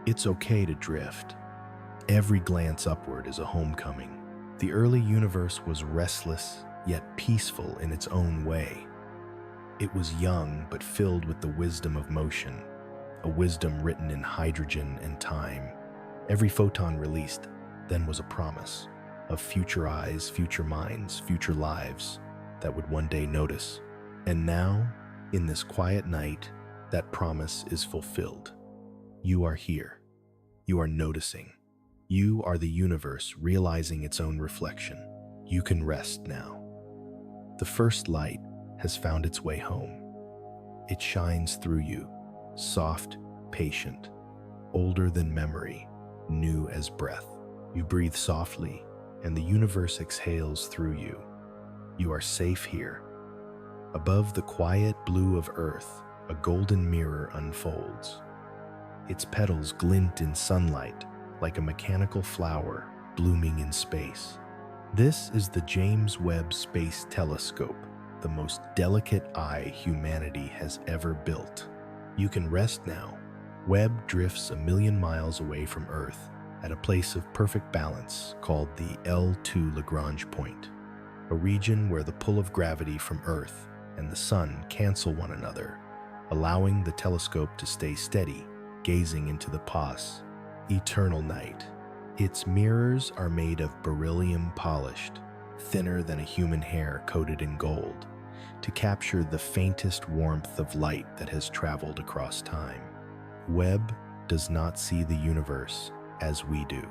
It's okay to drift. Every glance upward is a homecoming. The early universe was restless, yet peaceful in its own way. It was young, but filled with the wisdom of motion. a wisdom written in hydrogen and time. Every photon released then was a promise of future eyes, future minds, future lives that would one day notice. And now, in this quiet night, that promise is fulfilled. You are here. You are noticing. You are the universe realizing its own reflection. You can rest now. The first light has found its way home. It shines through you, soft, patient, older than memory, new as breath. You breathe softly, and the universe exhales through you. You are safe here. Above the quiet blue of Earth, a golden mirror unfolds. Its petals glint in sunlight like a mechanical flower blooming in space. This is the James Webb Space Telescope, the most delicate eye humanity has ever built. You can rest now. Webb drifts 1,000,000 miles away from Earth at a place of perfect balance called the L2 Lagrange point, a region where the pull of gravity from Earth and the Sun cancel one another, allowing the telescope to stay steady, gazing into the past, eternal night. Its mirrors are made of beryllium polished, thinner than a human hair coated in gold, to capture the faintest warmth of light that has traveled across time. Webb does not see the universe as we do.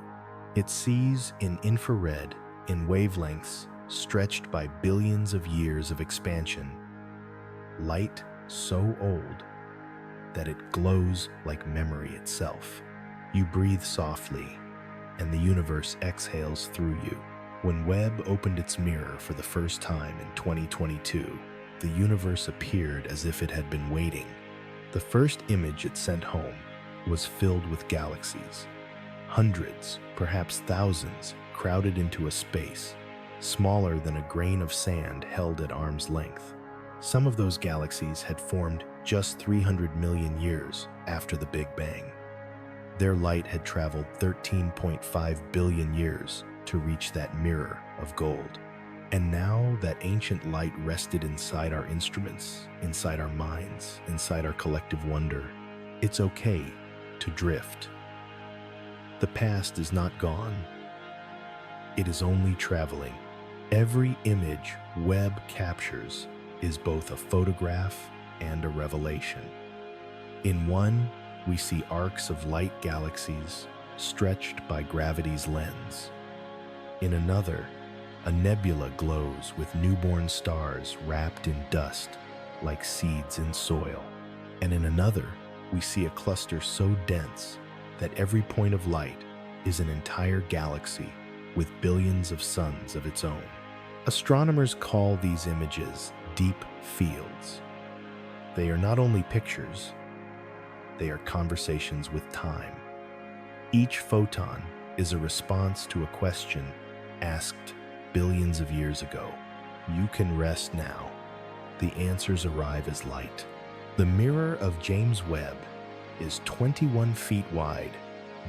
It sees in infrared, in wavelengths stretched by billions of years of expansion, light so old that it glows like memory itself. You breathe softly, and the universe exhales through you. When Webb opened its mirror for the first time in 2022, the universe appeared as if it had been waiting. The first image it sent home was filled with galaxies. Hundreds, perhaps thousands, crowded into a space, smaller than a grain of sand held at arm's length. Some of those galaxies had formed just 300 million years after the Big Bang. Their light had traveled 13.5 billion years to reach that mirror of gold. And now that ancient light rested inside our instruments, inside our minds, inside our collective wonder. It's okay to drift. The past is not gone. It is only traveling. Every image Webb captures is both a photograph and a revelation. In one, we see arcs of light galaxies stretched by gravity's lens. In another, a nebula glows with newborn stars wrapped in dust like seeds in soil. And in another, we see a cluster so dense that every point of light is an entire galaxy with billions of suns of its own. Astronomers call these images deep fields. They are not only pictures, they are conversations with time. Each photon is a response to a question asked billions of years ago. You can rest now. The answers arrive as light. The mirror of James Webb is 21 feet wide,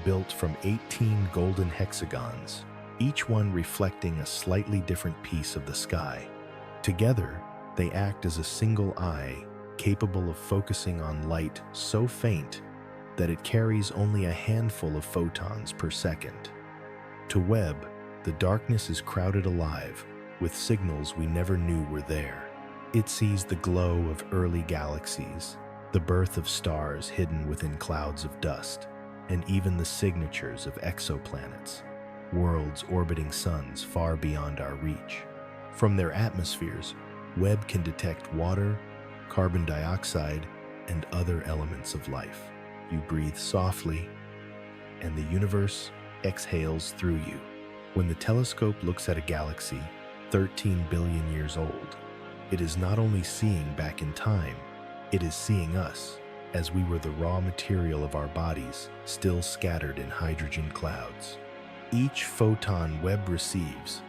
built from 18 golden hexagons, each one reflecting a slightly different piece of the sky. Together, they act as a single eye, capable of focusing on light so faint that it carries only a handful of photons per second. To Webb, the darkness is crowded alive with signals we never knew were there. It sees the glow of early galaxies, the birth of stars hidden within clouds of dust, and even the signatures of exoplanets, worlds orbiting suns far beyond our reach. From their atmospheres, Webb can detect water, carbon dioxide, and other elements of life. You breathe softly, and the universe exhales through you. When the telescope looks at a galaxy 13 billion years old, it is not only seeing back in time, it is seeing us as we were the raw material of our bodies, still scattered in hydrogen clouds. Each photon Webb receives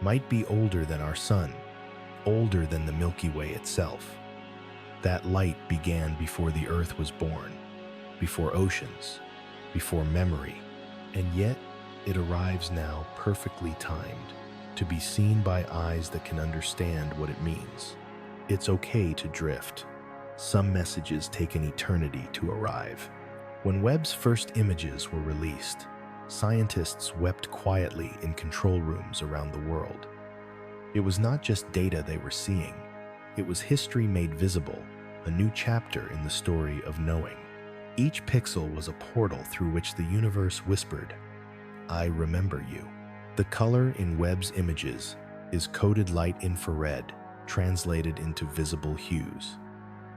might be older than our sun, older than the Milky Way itself. That light began before the Earth was born, before oceans, before memory, and yet it arrives now perfectly timed to be seen by eyes that can understand what it means. It's okay to drift. Some messages take an eternity to arrive. When Webb's first images were released, scientists wept quietly in control rooms around the world. It was not just data they were seeing, it was history made visible, a new chapter in the story of knowing. Each pixel was a portal through which the universe whispered, "I remember you." The color in Webb's images is coded light infrared, translated into visible hues.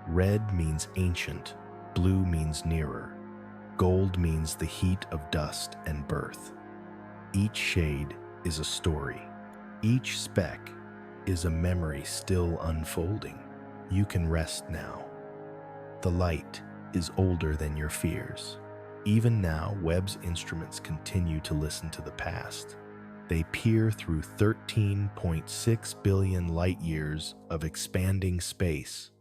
Red means ancient, blue means nearer, gold means the heat of dust and birth. Each shade is a story. Each speck is a memory still unfolding. You can rest now. The light is older than your fears. Even now, Webb's instruments continue to listen to the past. They peer through 13.6 billion light-years of expanding space,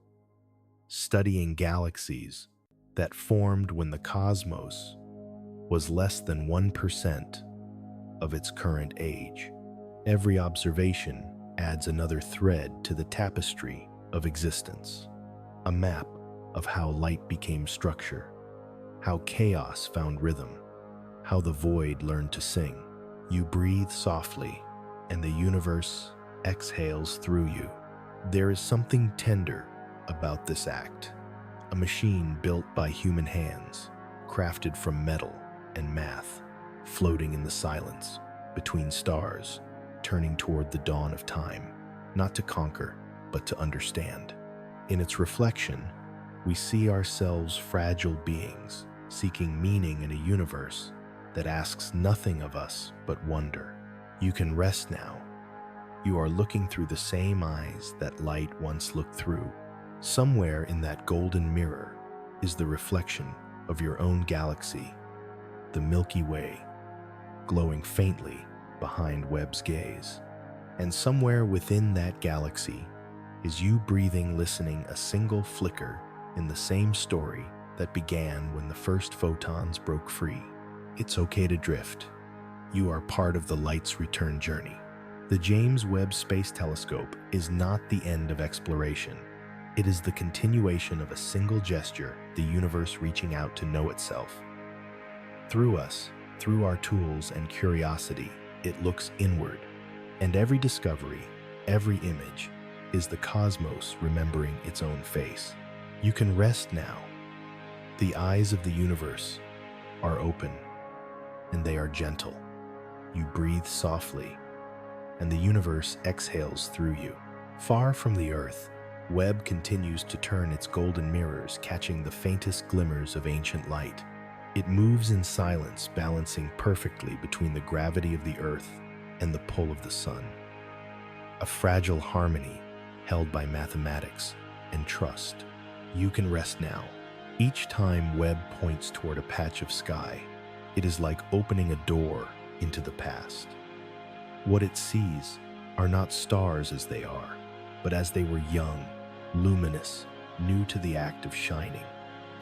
studying galaxies that formed when the cosmos was less than 1% of its current age. Every observation adds another thread to the tapestry of existence, a map of how light became structure, how chaos found rhythm, how the void learned to sing. You breathe softly, and the universe exhales through you. There is something tender about this act, a machine built by human hands, crafted from metal and math, floating in the silence between stars, turning toward the dawn of time, not to conquer, but to understand. In its reflection, we see ourselves fragile beings, seeking meaning in a universe that asks nothing of us but wonder. You can rest now. You are looking through the same eyes that light once looked through. Somewhere in that golden mirror is the reflection of your own galaxy, the Milky Way, glowing faintly behind Webb's gaze. And somewhere within that galaxy is you breathing, listening, a single flicker in the same story that began when the first photons broke free. It's okay to drift. You are part of the light's return journey. The James Webb Space Telescope is not the end of exploration. It is the continuation of a single gesture, the universe reaching out to know itself. Through us, through our tools and curiosity, it looks inward. And every discovery, every image, is the cosmos remembering its own face. You can rest now. The eyes of the universe are open, and they are gentle. You breathe softly, and the universe exhales through you. Far from the Earth, Webb continues to turn its golden mirrors, catching the faintest glimmers of ancient light. It moves in silence, balancing perfectly between the gravity of the Earth and the pull of the sun. A fragile harmony held by mathematics and trust. You can rest now. Each time Webb points toward a patch of sky, it is like opening a door into the past. What it sees are not stars as they are, but as they were young, luminous, new to the act of shining.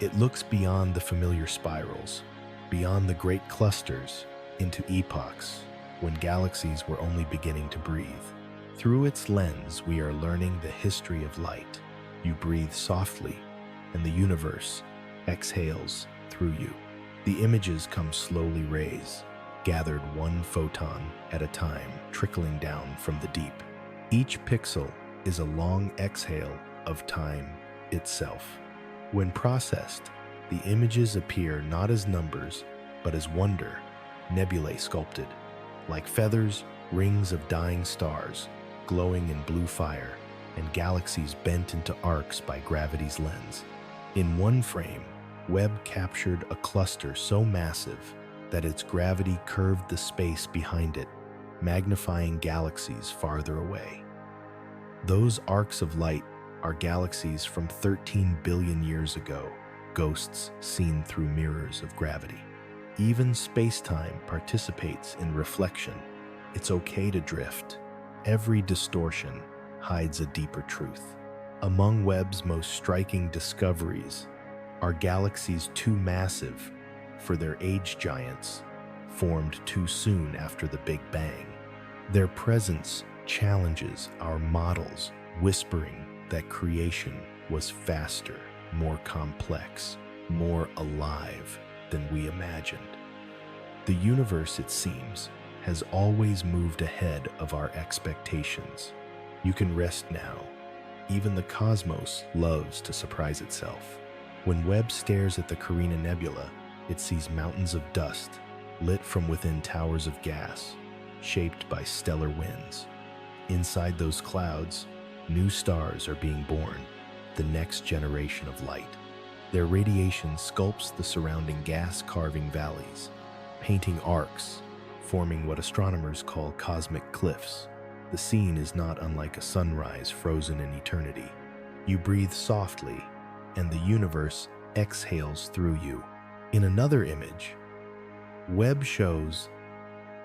It looks beyond the familiar spirals, beyond the great clusters, into epochs when galaxies were only beginning to breathe. Through its lens, we are learning the history of light. You breathe softly, and the universe exhales through you. The images come slowly raised, gathered one photon at a time, trickling down from the deep. Each pixel is a long exhale of time itself. When processed, the images appear not as numbers, but as wonder, nebulae sculpted, like feathers, rings of dying stars, glowing in blue fire, and galaxies bent into arcs by gravity's lens. In one frame, Webb captured a cluster so massive that its gravity curved the space behind it, magnifying galaxies farther away. Those arcs of light are galaxies from 13 billion years ago, ghosts seen through mirrors of gravity. Even space-time participates in reflection. It's okay to drift. Every distortion hides a deeper truth. Among Webb's most striking discoveries are galaxies too massive for their age giants, formed too soon after the Big Bang. Their presence challenges our models, whispering that creation was faster, more complex, more alive than we imagined. The universe, it seems, has always moved ahead of our expectations. You can rest now. Even the cosmos loves to surprise itself. When Webb stares at the Carina Nebula, it sees mountains of dust lit from within towers of gas, shaped by stellar winds. Inside those clouds, new stars are being born, the next generation of light. Their radiation sculpts the surrounding gas-carving valleys, painting arcs, forming what astronomers call cosmic cliffs. The scene is not unlike a sunrise frozen in eternity. You breathe softly, and the universe exhales through you. In another image, Webb shows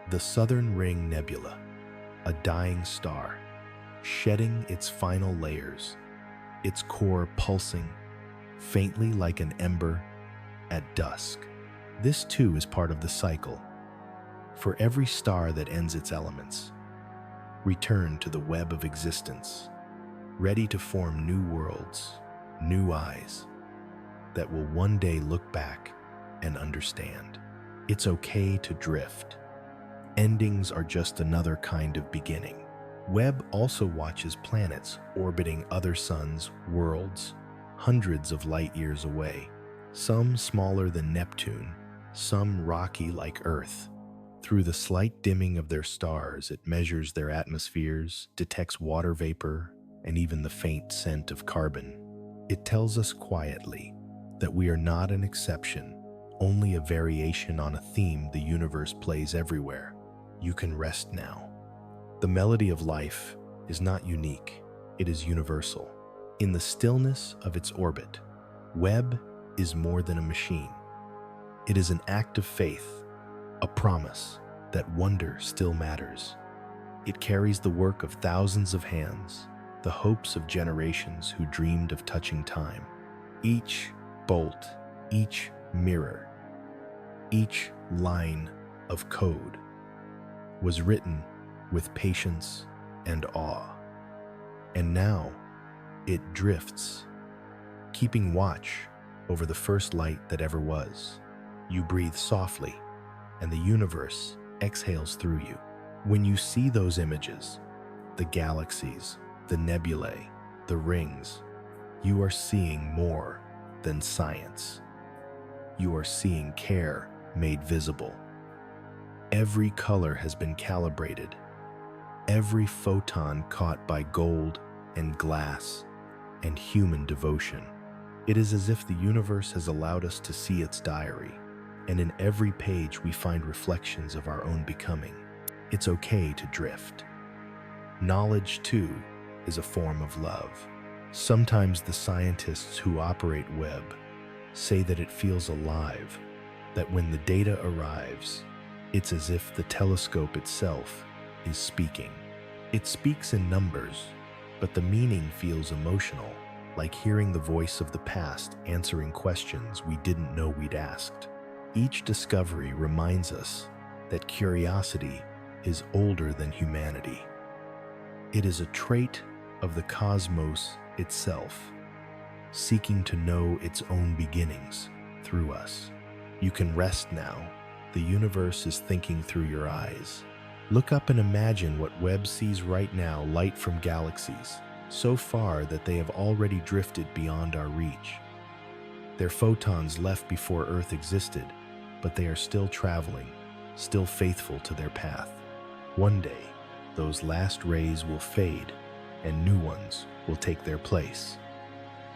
the Southern Ring Nebula, a dying star, shedding its final layers, its core pulsing faintly like an ember at dusk. This too is part of the cycle. For every star that ends its elements, return to the web of existence, ready to form new worlds, new eyes, that will one day look back and understand. It's okay to drift. Endings are just another kind of beginning. Webb also watches planets orbiting other suns, worlds, hundreds of light years away, some smaller than Neptune, some rocky like Earth. Through the slight dimming of their stars, it measures their atmospheres, detects water vapor, and even the faint scent of carbon. It tells us quietly that we are not an exception, only a variation on a theme the universe plays everywhere. You can rest now. The melody of life is not unique, it is universal. In the stillness of its orbit, Webb is more than a machine. It is an act of faith, a promise that wonder still matters. It carries the work of thousands of hands, the hopes of generations who dreamed of touching time. Each bolt, each mirror, each line of code was written with patience and awe. And now it drifts, keeping watch over the first light that ever was. You breathe softly, and the universe exhales through you. When you see those images, the galaxies, the nebulae, the rings, you are seeing more than science. You are seeing care made visible. Every color has been calibrated, every photon caught by gold and glass and human devotion. It is as if the universe has allowed us to see its diary, and in every page we find reflections of our own becoming. It's okay to drift. Knowledge, too, is a form of love. Sometimes the scientists who operate Webb say that it feels alive, that when the data arrives, it's as if the telescope itself is speaking. It speaks in numbers, but the meaning feels emotional, like hearing the voice of the past answering questions we didn't know we'd asked. Each discovery reminds us that curiosity is older than humanity. It is a trait of the cosmos itself, seeking to know its own beginnings through us. You can rest now. The universe is thinking through your eyes. Look up and imagine what Webb sees right now, light from galaxies, so far that they have already drifted beyond our reach. Their photons left before Earth existed, but they are still traveling, still faithful to their path. One day, those last rays will fade, and new ones will take their place.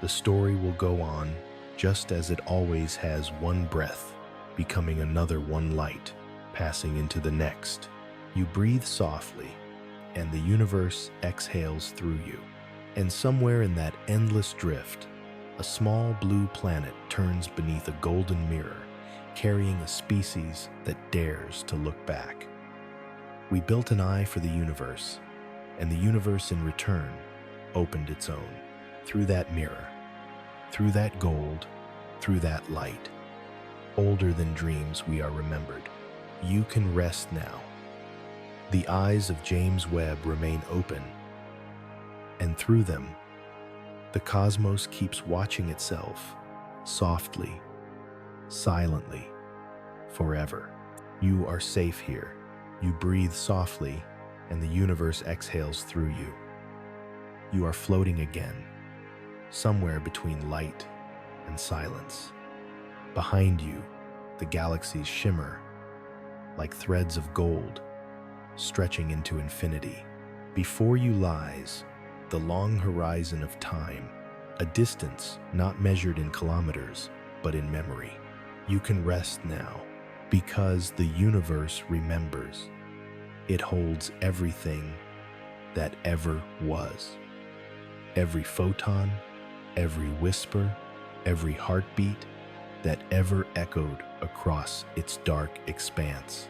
The story will go on, just as it always has, one breath, becoming another, one light, passing into the next. You breathe softly, and the universe exhales through you. And somewhere in that endless drift, a small blue planet turns beneath a golden mirror, carrying a species that dares to look back. We built an eye for the universe, and the universe in return opened its own. Through that mirror, through that gold, through that light, older than dreams, we are remembered. You can rest now. The eyes of James Webb remain open, and through them, the cosmos keeps watching itself, softly, silently. forever. You are safe here. You breathe softly, and the universe exhales through you. You are floating again, somewhere between light and silence. Behind you, the galaxies shimmer like threads of gold, stretching into infinity. Before you lies the long horizon of time, a distance not measured in kilometers, but in memory. You can rest now, because the universe remembers. It holds everything that ever was. Every photon, every whisper, every heartbeat that ever echoed across its dark expanse.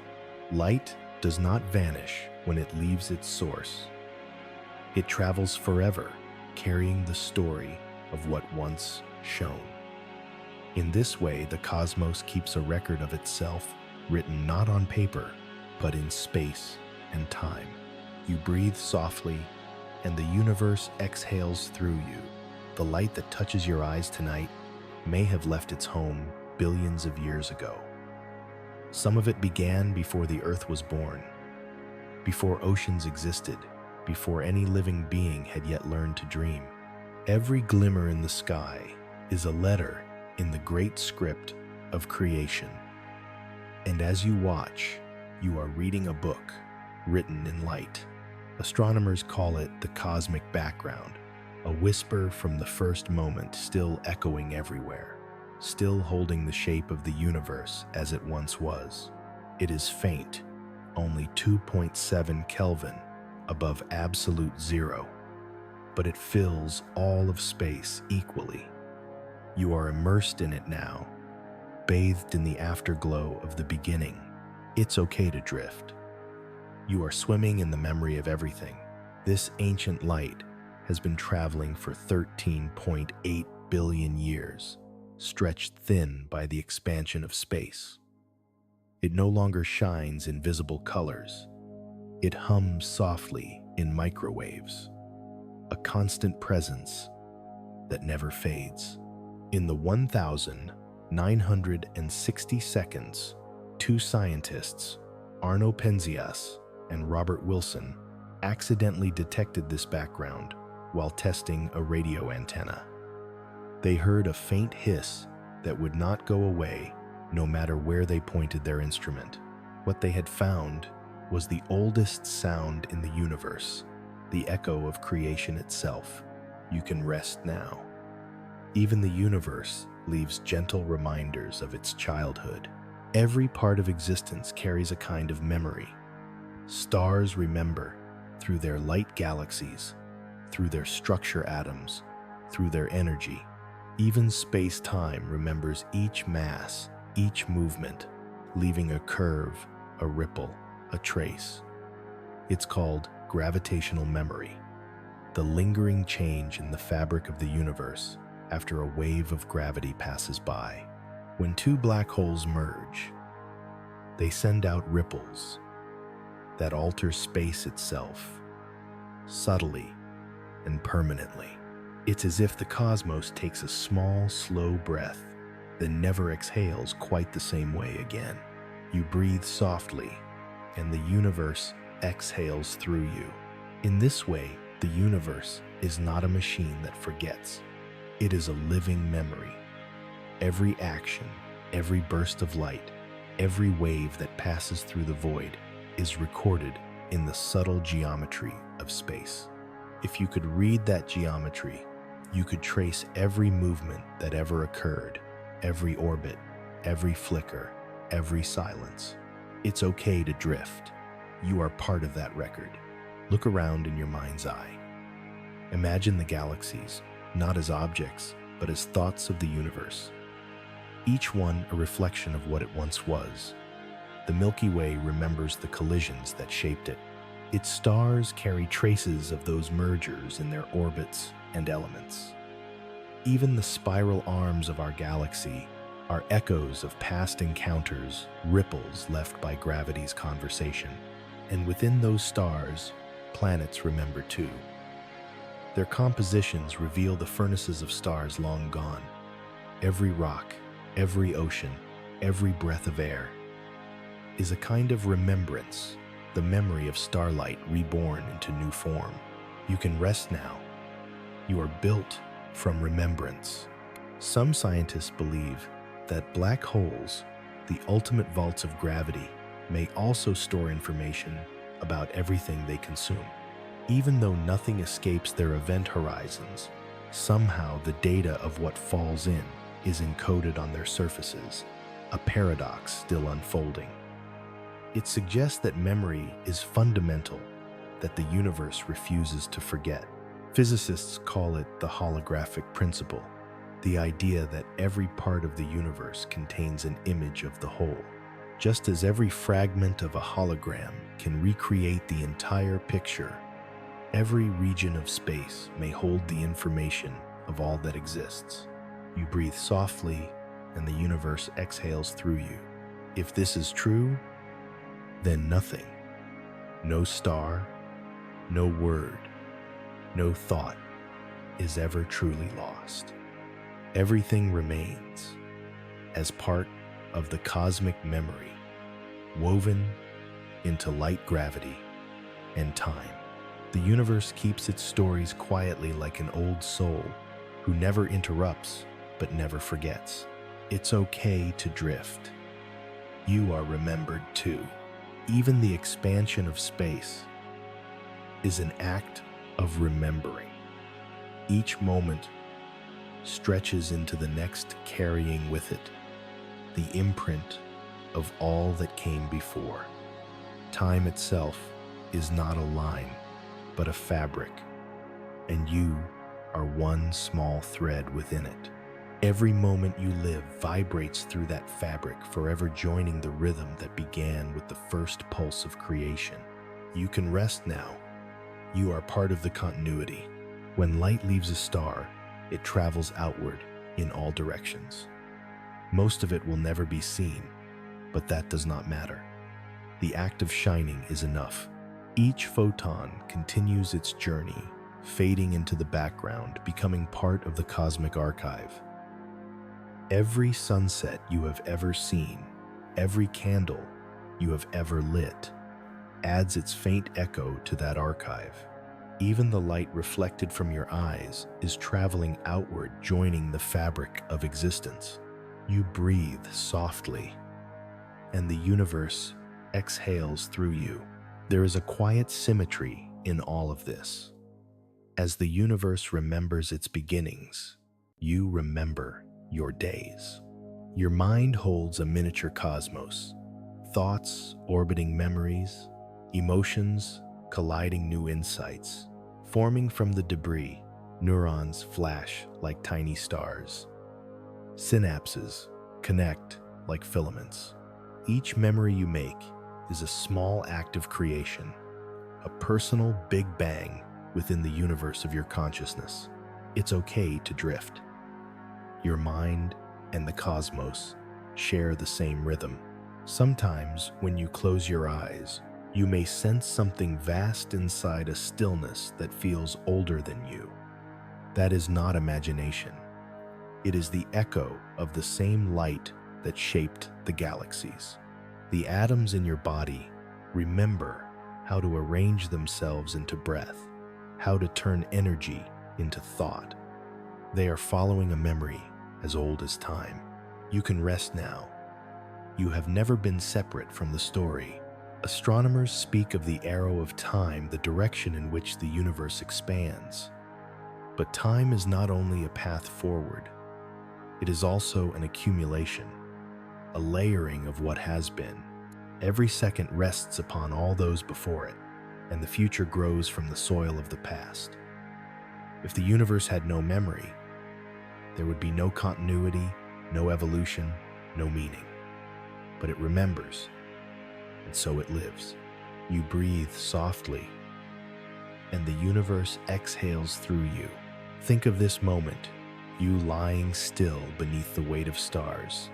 Light does not vanish when it leaves its source. It travels forever, carrying the story of what once shone. In this way, the cosmos keeps a record of itself, written not on paper, but in space and time. You breathe softly, and the universe exhales through you. The light that touches your eyes tonight may have left its home billions of years ago. Some of it began before the Earth was born, before oceans existed, before any living being had yet learned to dream. Every glimmer in the sky is a letter in the great script of creation. And as you watch, you are reading a book written in light. Astronomers call it the cosmic background, a whisper from the first moment still echoing everywhere, still holding the shape of the universe as it once was. It is faint, only 2.7 Kelvin above absolute zero, but it fills all of space equally. You are immersed in it now, bathed in the afterglow of the beginning. It's okay to drift. You are swimming in the memory of everything. This ancient light has been traveling for 13.8 billion years, stretched thin by the expansion of space. It no longer shines in visible colors. It hums softly in microwaves, a constant presence that never fades. In the 1,960 seconds, two scientists, Arno Penzias and Robert Wilson, accidentally detected this background while testing a radio antenna. They heard a faint hiss that would not go away no matter where they pointed their instrument. What they had found was the oldest sound in the universe, the echo of creation itself. You can rest now. Even the universe leaves gentle reminders of its childhood. Every part of existence carries a kind of memory. Stars remember through their light galaxies, through their structure atoms, through their energy. Even space-time remembers each mass, each movement, leaving a curve, a ripple, a trace. It's called gravitational memory, the lingering change in the fabric of the universe after a wave of gravity passes by. When two black holes merge, they send out ripples that alter space itself, subtly and permanently. It's as if the cosmos takes a small, slow breath, then never exhales quite the same way again. You breathe softly, and the universe exhales through you. In this way, the universe is not a machine that forgets. It is a living memory. Every action, every burst of light, every wave that passes through the void is recorded in the subtle geometry of space. If you could read that geometry, you could trace every movement that ever occurred, every orbit, every flicker, every silence. It's okay to drift. You are part of that record. Look around in your mind's eye. Imagine the galaxies, not as objects, but as thoughts of the universe. Each one a reflection of what it once was. The Milky Way remembers the collisions that shaped it. Its stars carry traces of those mergers in their orbits and elements. Even the spiral arms of our galaxy are echoes of past encounters, ripples left by gravity's conversation. And within those stars, planets remember too. Their compositions reveal the furnaces of stars long gone. Every rock, every ocean, every breath of air is a kind of remembrance, the memory of starlight reborn into new form. You can rest now. You are built from remembrance. Some scientists believe that black holes, the ultimate vaults of gravity, may also store information about everything they consume. Even though nothing escapes their event horizons, somehow the data of what falls in is encoded on their surfaces, a paradox still unfolding. It suggests that memory is fundamental, that the universe refuses to forget. Physicists call it the holographic principle, the idea that every part of the universe contains an image of the whole. Just as every fragment of a hologram can recreate the entire picture, every region of space may hold the information of all that exists. You breathe softly, and the universe exhales through you. If this is true, then nothing, no star, no word, no thought is ever truly lost. Everything remains as part of the cosmic memory, woven into light gravity and time. The universe keeps its stories quietly like an old soul who never interrupts but never forgets. It's okay to drift. You are remembered too. Even the expansion of space is an act of remembering. Each moment stretches into the next, carrying with it the imprint of all that came before. Time itself is not a line, but a fabric, and you are one small thread within it. Every moment you live vibrates through that fabric, forever joining the rhythm that began with the first pulse of creation. You can rest now. You are part of the continuity. When light leaves a star, it travels outward in all directions. Most of it will never be seen, but that does not matter. The act of shining is enough. Each photon continues its journey, fading into the background, becoming part of the cosmic archive. Every sunset you have ever seen, every candle you have ever lit, adds its faint echo to that archive. Even the light reflected from your eyes is traveling outward, joining the fabric of existence. You breathe softly, and the universe exhales through you. There is a quiet symmetry in all of this. As the universe remembers its beginnings, you remember your days. Your mind holds a miniature cosmos, thoughts orbiting memories, emotions colliding new insights. Forming from the debris, neurons flash like tiny stars. Synapses connect like filaments. Each memory you make is a small act of creation, a personal Big Bang within the universe of your consciousness. It's okay to drift. Your mind and the cosmos share the same rhythm. Sometimes, when you close your eyes, you may sense something vast inside, a stillness that feels older than you. That is not imagination. It is the echo of the same light that shaped the galaxies. The atoms in your body remember how to arrange themselves into breath, how to turn energy into thought. They are following a memory as old as time. You can rest now. You have never been separate from the story. Astronomers speak of the arrow of time, the direction in which the universe expands. But time is not only a path forward, it is also an accumulation, a layering of what has been. Every second rests upon all those before it, and the future grows from the soil of the past. If the universe had no memory, there would be no continuity, no evolution, no meaning. But it remembers, and so it lives. You breathe softly, and the universe exhales through you. Think of this moment, you lying still beneath the weight of stars.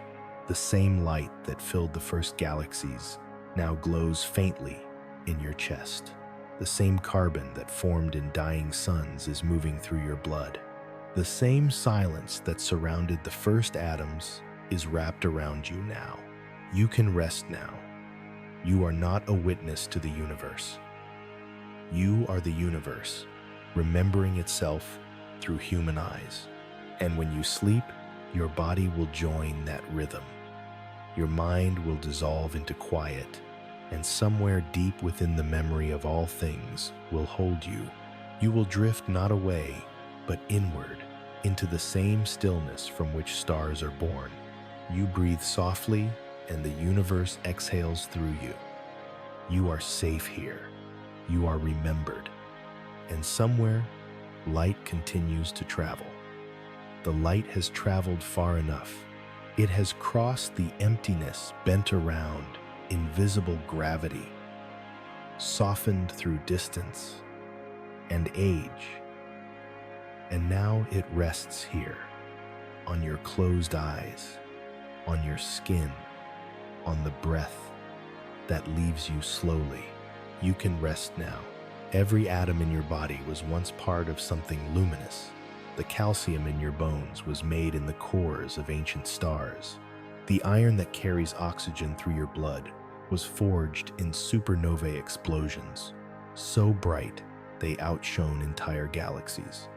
The same light that filled the first galaxies now glows faintly in your chest. The same carbon that formed in dying suns is moving through your blood. The same silence that surrounded the first atoms is wrapped around you now. You can rest now. You are not a witness to the universe. You are the universe, remembering itself through human eyes. And when you sleep, your body will join that rhythm. Your mind will dissolve into quiet, and somewhere deep within the memory of all things will hold you. You will drift not away, but inward, into the same stillness from which stars are born. You breathe softly, and the universe exhales through you. You are safe here. You are remembered. And somewhere, light continues to travel. The light has traveled far enough. It has crossed the emptiness bent around invisible gravity, softened through distance and age. And now it rests here, on your closed eyes, on your skin, on the breath that leaves you slowly. You can rest now. Every atom in your body was once part of something luminous. The calcium in your bones was made in the cores of ancient stars. The iron that carries oxygen through your blood was forged in supernovae explosions, so bright they outshone entire galaxies.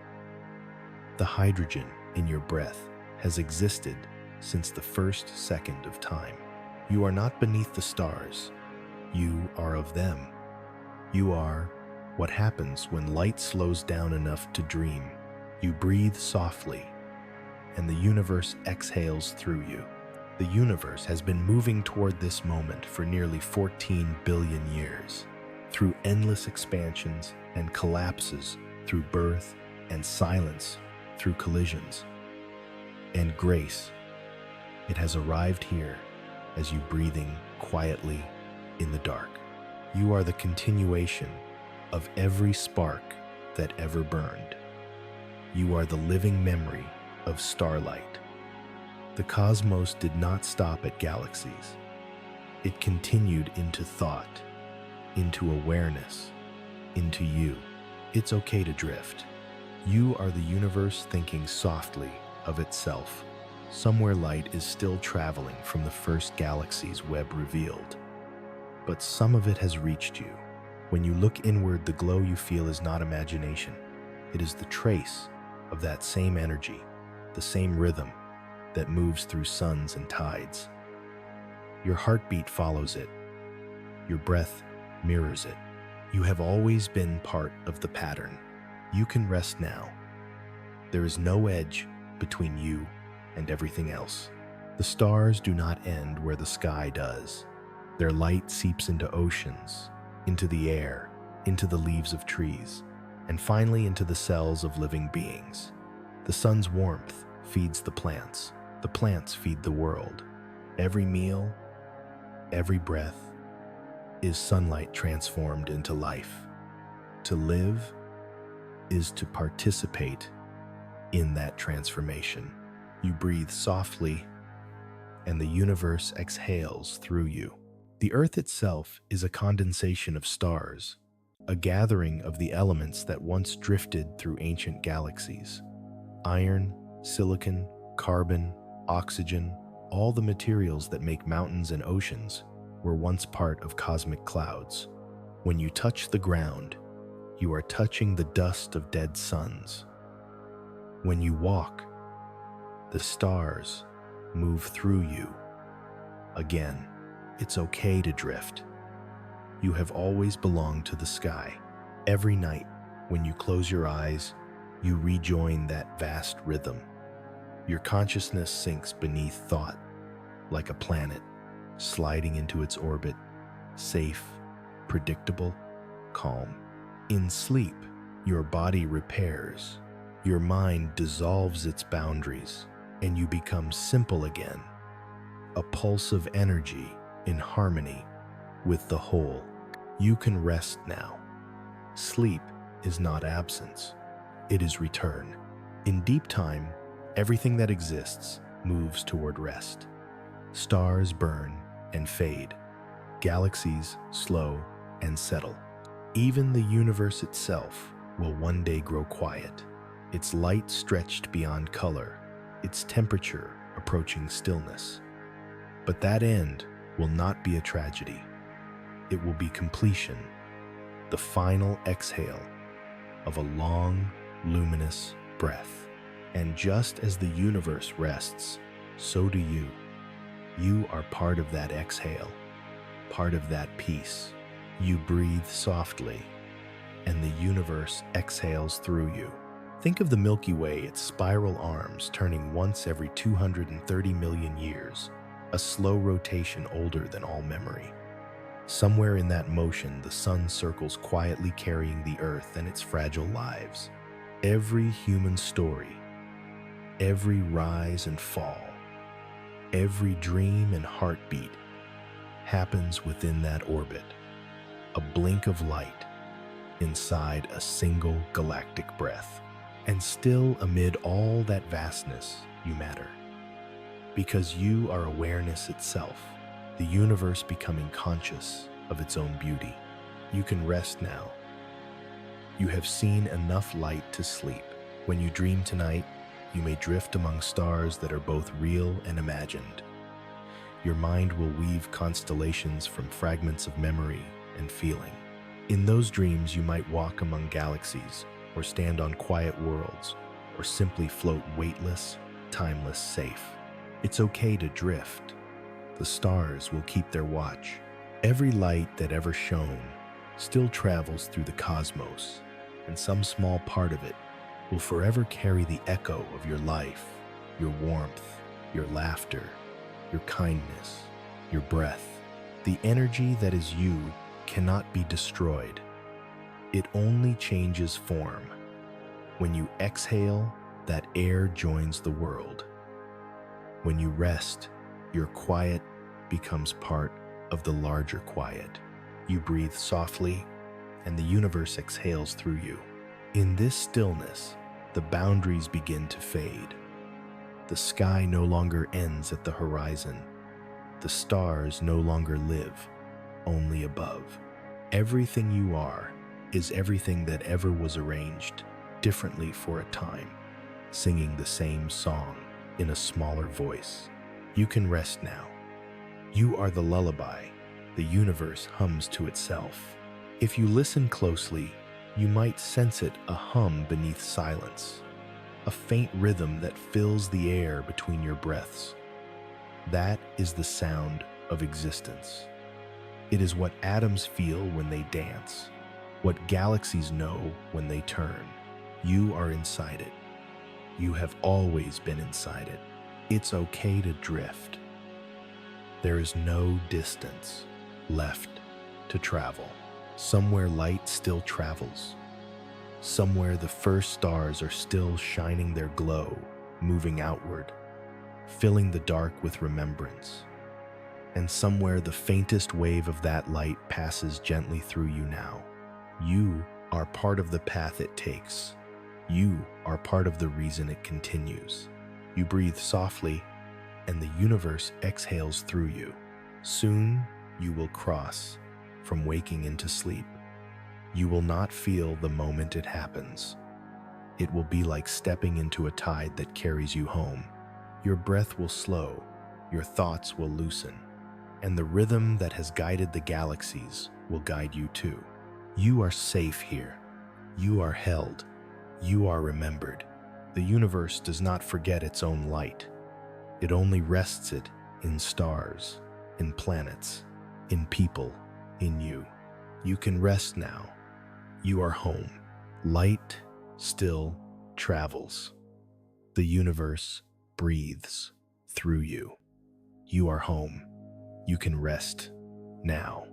The hydrogen in your breath has existed since the first second of time. You are not beneath the stars. You are of them. You are what happens when light slows down enough to dream. You breathe softly, and the universe exhales through you. The universe has been moving toward this moment for nearly 14 billion years, through endless expansions and collapses, through birth and silence, through collisions. And grace, it has arrived here as you breathing quietly in the dark. You are the continuation of every spark that ever burned. You are the living memory of starlight. The cosmos did not stop at galaxies. It continued into thought, into awareness, into you. It's okay to drift. You are the universe thinking softly of itself. Somewhere light is still traveling from the first galaxy's web revealed. But some of it has reached you. When you look inward, the glow you feel is not imagination. It is the trace of that same energy, the same rhythm that moves through suns and tides. Your heartbeat follows it. Your breath mirrors it. You have always been part of the pattern. You can rest now. There is no edge between you and everything else. The stars do not end where the sky does. Their light seeps into oceans, into the air, into the leaves of trees, and finally into the cells of living beings. The sun's warmth feeds the plants feed the world. Every meal, every breath is sunlight transformed into life. To live is to participate in that transformation. You breathe softly, and the universe exhales through you. The Earth itself is a condensation of stars, a gathering of the elements that once drifted through ancient galaxies. Iron, silicon, carbon, oxygen, all the materials that make mountains and oceans were once part of cosmic clouds. When you touch the ground, you are touching the dust of dead suns. When you walk, the stars move through you. Again, it's okay to drift. You have always belonged to the sky. Every night, when you close your eyes, you rejoin that vast rhythm. Your consciousness sinks beneath thought, like a planet, sliding into its orbit, safe, predictable, calm. In sleep, your body repairs, your mind dissolves its boundaries, and you become simple again, a pulse of energy in harmony with the whole. You can rest now. Sleep is not absence, it is return. In deep time, everything that exists moves toward rest. Stars burn and fade. Galaxies slow and settle. Even the universe itself will one day grow quiet, its light stretched beyond color, its temperature approaching stillness. But that end will not be a tragedy. It will be completion, the final exhale of a long, luminous breath. And just as the universe rests, so do you. You are part of that exhale, part of that peace. You breathe softly, and the universe exhales through you. Think of the Milky Way, its spiral arms turning once every 230 million years, a slow rotation older than all memory. Somewhere in that motion, the sun circles quietly, carrying the earth and its fragile lives. Every human story, every rise and fall, every dream and heartbeat happens within that orbit, a blink of light inside a single galactic breath. And still, amid all that vastness, you matter. Because you are awareness itself, the universe becoming conscious of its own beauty. You can rest now. You have seen enough light to sleep. When you dream tonight, you may drift among stars that are both real and imagined. Your mind will weave constellations from fragments of memory and feeling. In those dreams, you might walk among galaxies, or stand on quiet worlds, or simply float weightless, timeless, safe. It's okay to drift. The stars will keep their watch. Every light that ever shone still travels through the cosmos, and some small part of it will forever carry the echo of your life, your warmth, your laughter, your kindness, your breath. The energy that is you cannot be destroyed. It only changes form. When you exhale, that air joins the world. When you rest, your quiet becomes part of the larger quiet. You breathe softly, and the universe exhales through you. In this stillness, the boundaries begin to fade. The sky no longer ends at the horizon. The stars no longer live only above. Everything you are is everything that ever was arranged differently for a time, singing the same song in a smaller voice. You can rest now. You are the lullaby the universe hums to itself. If you listen closely, you might sense it, a hum beneath silence, a faint rhythm that fills the air between your breaths. That is the sound of existence. It is what atoms feel when they dance, what galaxies know when they turn. You are inside it. You have always been inside it. It's okay to drift. There is no distance left to travel. Somewhere light still travels. Somewhere the first stars are still shining their glow, moving outward, filling the dark with remembrance. And somewhere the faintest wave of that light passes gently through you now. You are part of the path it takes. You are part of the reason it continues. You breathe softly, and the universe exhales through you. Soon, you will cross from waking into sleep. You will not feel the moment it happens. It will be like stepping into a tide that carries you home. Your breath will slow, your thoughts will loosen, and the rhythm that has guided the galaxies will guide you too. You are safe here. You are held. You are remembered. The universe does not forget its own light. It only rests it in stars, in planets, in people, in you. You can rest now. You are home. Light still travels. The universe breathes through you. You are home. You can rest now.